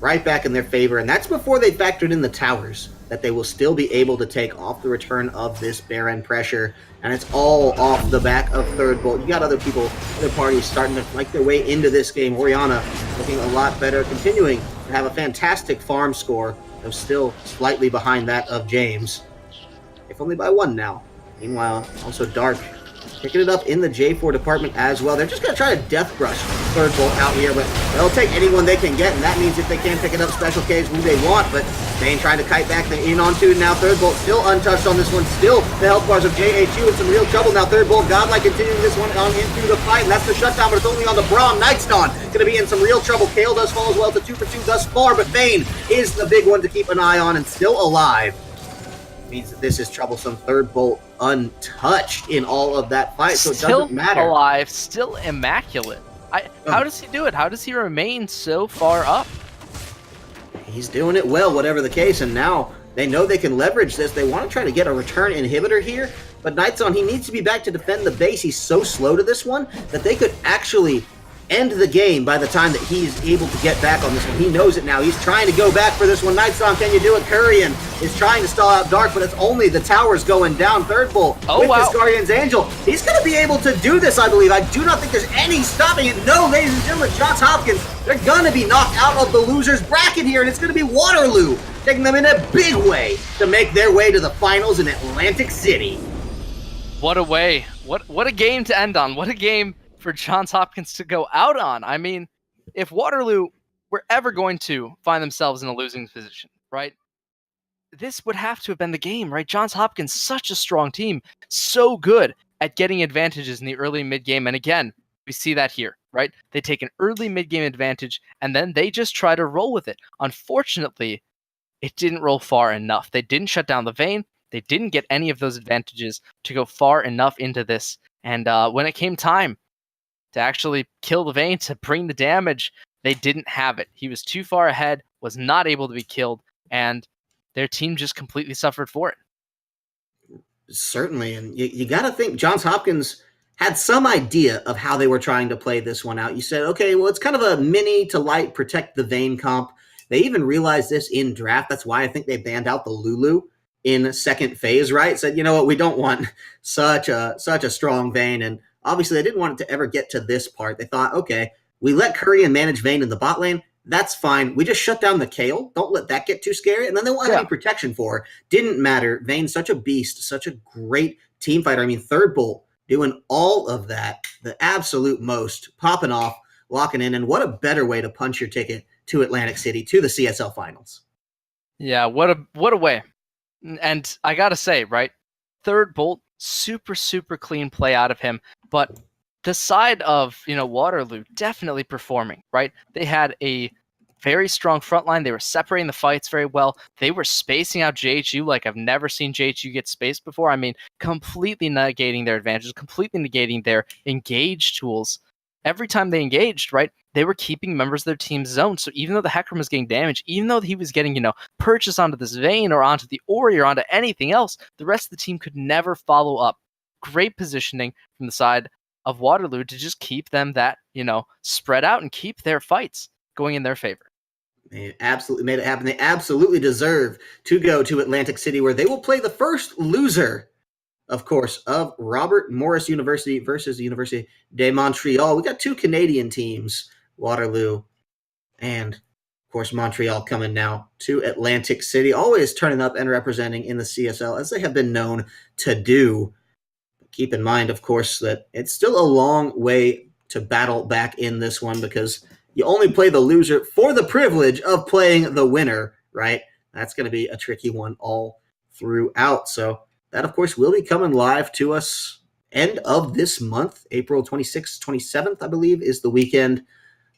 right back in their favor. And that's before they factored in the towers, that they will still be able to take off the return of this Baron pressure. And it's all off the back of Third Bolt. You got other people, other parties starting to make their way into this game. Orianna looking a lot better, continuing to have a fantastic farm score, though still slightly behind that of James. If only by 1 now. Meanwhile, also Dark picking it up in the J4 department as well. They're just going to try to death brush Third Bolt out here, but they'll take anyone they can get, and that means if they can pick it up, Special K is who they want, but Vayne trying to kite back in onto now. Third Bolt still untouched on this one. Still the health bars of JHU in some real trouble now. Third Bolt Godlike continuing this one on into the fight, and that's the shutdown, but it's only on the Braum. Nightstone going to be in some real trouble. Kale does fall as well to 2 for 2 thus far, but Vayne is the big one to keep an eye on and still alive. Means that this is troublesome. Third Bolt untouched in all of that fight, so it doesn't matter. Still alive, still immaculate. How does he do it? How does he remain so far up? He's doing it well, whatever the case, and now they know they can leverage this. They want to try to get a return inhibitor here, but Nightson, he needs to be back to defend the base. He's so slow to this one that they could actually end the game by the time that he's able to get back on this one. He knows it now. He's trying to go back for this one. Nightson, can you do it? Kurian is trying to stall out Dark, but it's only the towers going down. Third Bolt with this Guardian's Angel. He's going to be able to do this, I believe. I do not think there's any stopping it. No, ladies and gentlemen, Johns Hopkins, they're going to be knocked out of the loser's bracket here, and it's going to be Waterloo taking them in a big way to make their way to the finals in Atlantic City. What a way. What a game to end on. What a game for Johns Hopkins to go out on. I mean, if Waterloo were ever going to find themselves in a losing position, right, this would have to have been the game, right? Johns Hopkins, such a strong team, so good at getting advantages in the early mid-game. And again, we see that here, right? They take an early mid-game advantage, and then they just try to roll with it. Unfortunately, it didn't roll far enough. They didn't shut down the Vayne. They didn't get any of those advantages to go far enough into this. And when it came time to actually kill the Vayne, to bring the damage, they didn't have it. He was too far ahead, was not able to be killed, and their team just completely suffered for it. Certainly, and you got to think Johns Hopkins had some idea of how they were trying to play this one out. You said, okay, well, it's kind of a mini to light protect the Vayne comp. They even realized this in draft. That's why I think they banned out the Lulu in second phase, right? Said, you know what, we don't want such a strong Vayne, and obviously, they didn't want it to ever get to this part. They thought, okay, we let Kurian manage Vayne in the bot lane. That's fine. We just shut down the Kale. Don't let that get too scary. And then they won't have any protection for her. Didn't matter. Vayne's such a beast, such a great team fighter. I mean, Third Bolt doing all of that, the absolute most, popping off, locking in. And what a better way to punch your ticket to Atlantic City, to the CSL Finals. Yeah, what a way. And I got to say, right, Third Bolt, super clean play out of him, but the side of Waterloo definitely performing, right? They had a very strong front line. They were separating the fights very well. They were spacing out JHU like I've never seen JHU get spaced before. I mean, completely negating their advantages, completely negating their engage tools. Every time they engaged, right, they were keeping members of their team's zone. So even though the Hecarim was getting damaged, even though he was getting, purchase onto this Vayne or onto the Ori or onto anything else, the rest of the team could never follow up. Great positioning from the side of Waterloo to just keep them that, spread out and keep their fights going in their favor. They absolutely made it happen. They absolutely deserve to go to Atlantic City, where they will play the first loser, of course, of Robert Morris University versus the University de Montreal. We got two Canadian teams, Waterloo and, of course, Montreal, coming now to Atlantic City, always turning up and representing in the CSL, as they have been known to do. Keep in mind, of course, that it's still a long way to battle back in this one, because you only play the loser for the privilege of playing the winner, right? That's going to be a tricky one all throughout. So that, of course, will be coming live to us end of this month. April 26th, 27th, I believe, is the weekend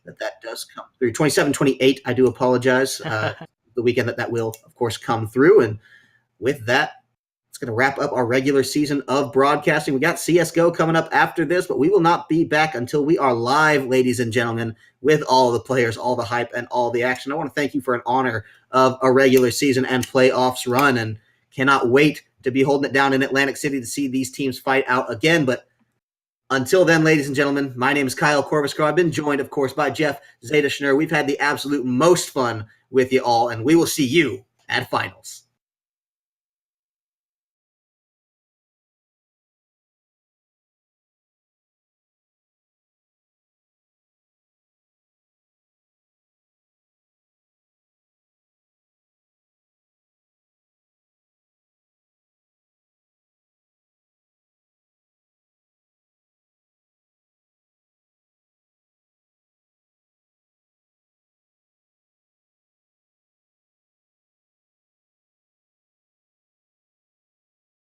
that does come through. 27, 28, I do apologize. The weekend that will, of course, come through. And with that, it's going to wrap up our regular season of broadcasting. We got CSGO coming up after this, but we will not be back until we are live, ladies and gentlemen, with all the players, all the hype, and all the action. I want to thank you for an honor of a regular season and playoffs run, and cannot wait to be holding it down in Atlantic City to see these teams fight out again. But until then, ladies and gentlemen, my name is Kyle Corvusco. I've been joined, of course, by Jeff Zeta Schnurr. We've had the absolute most fun with you all, and we will see you at finals.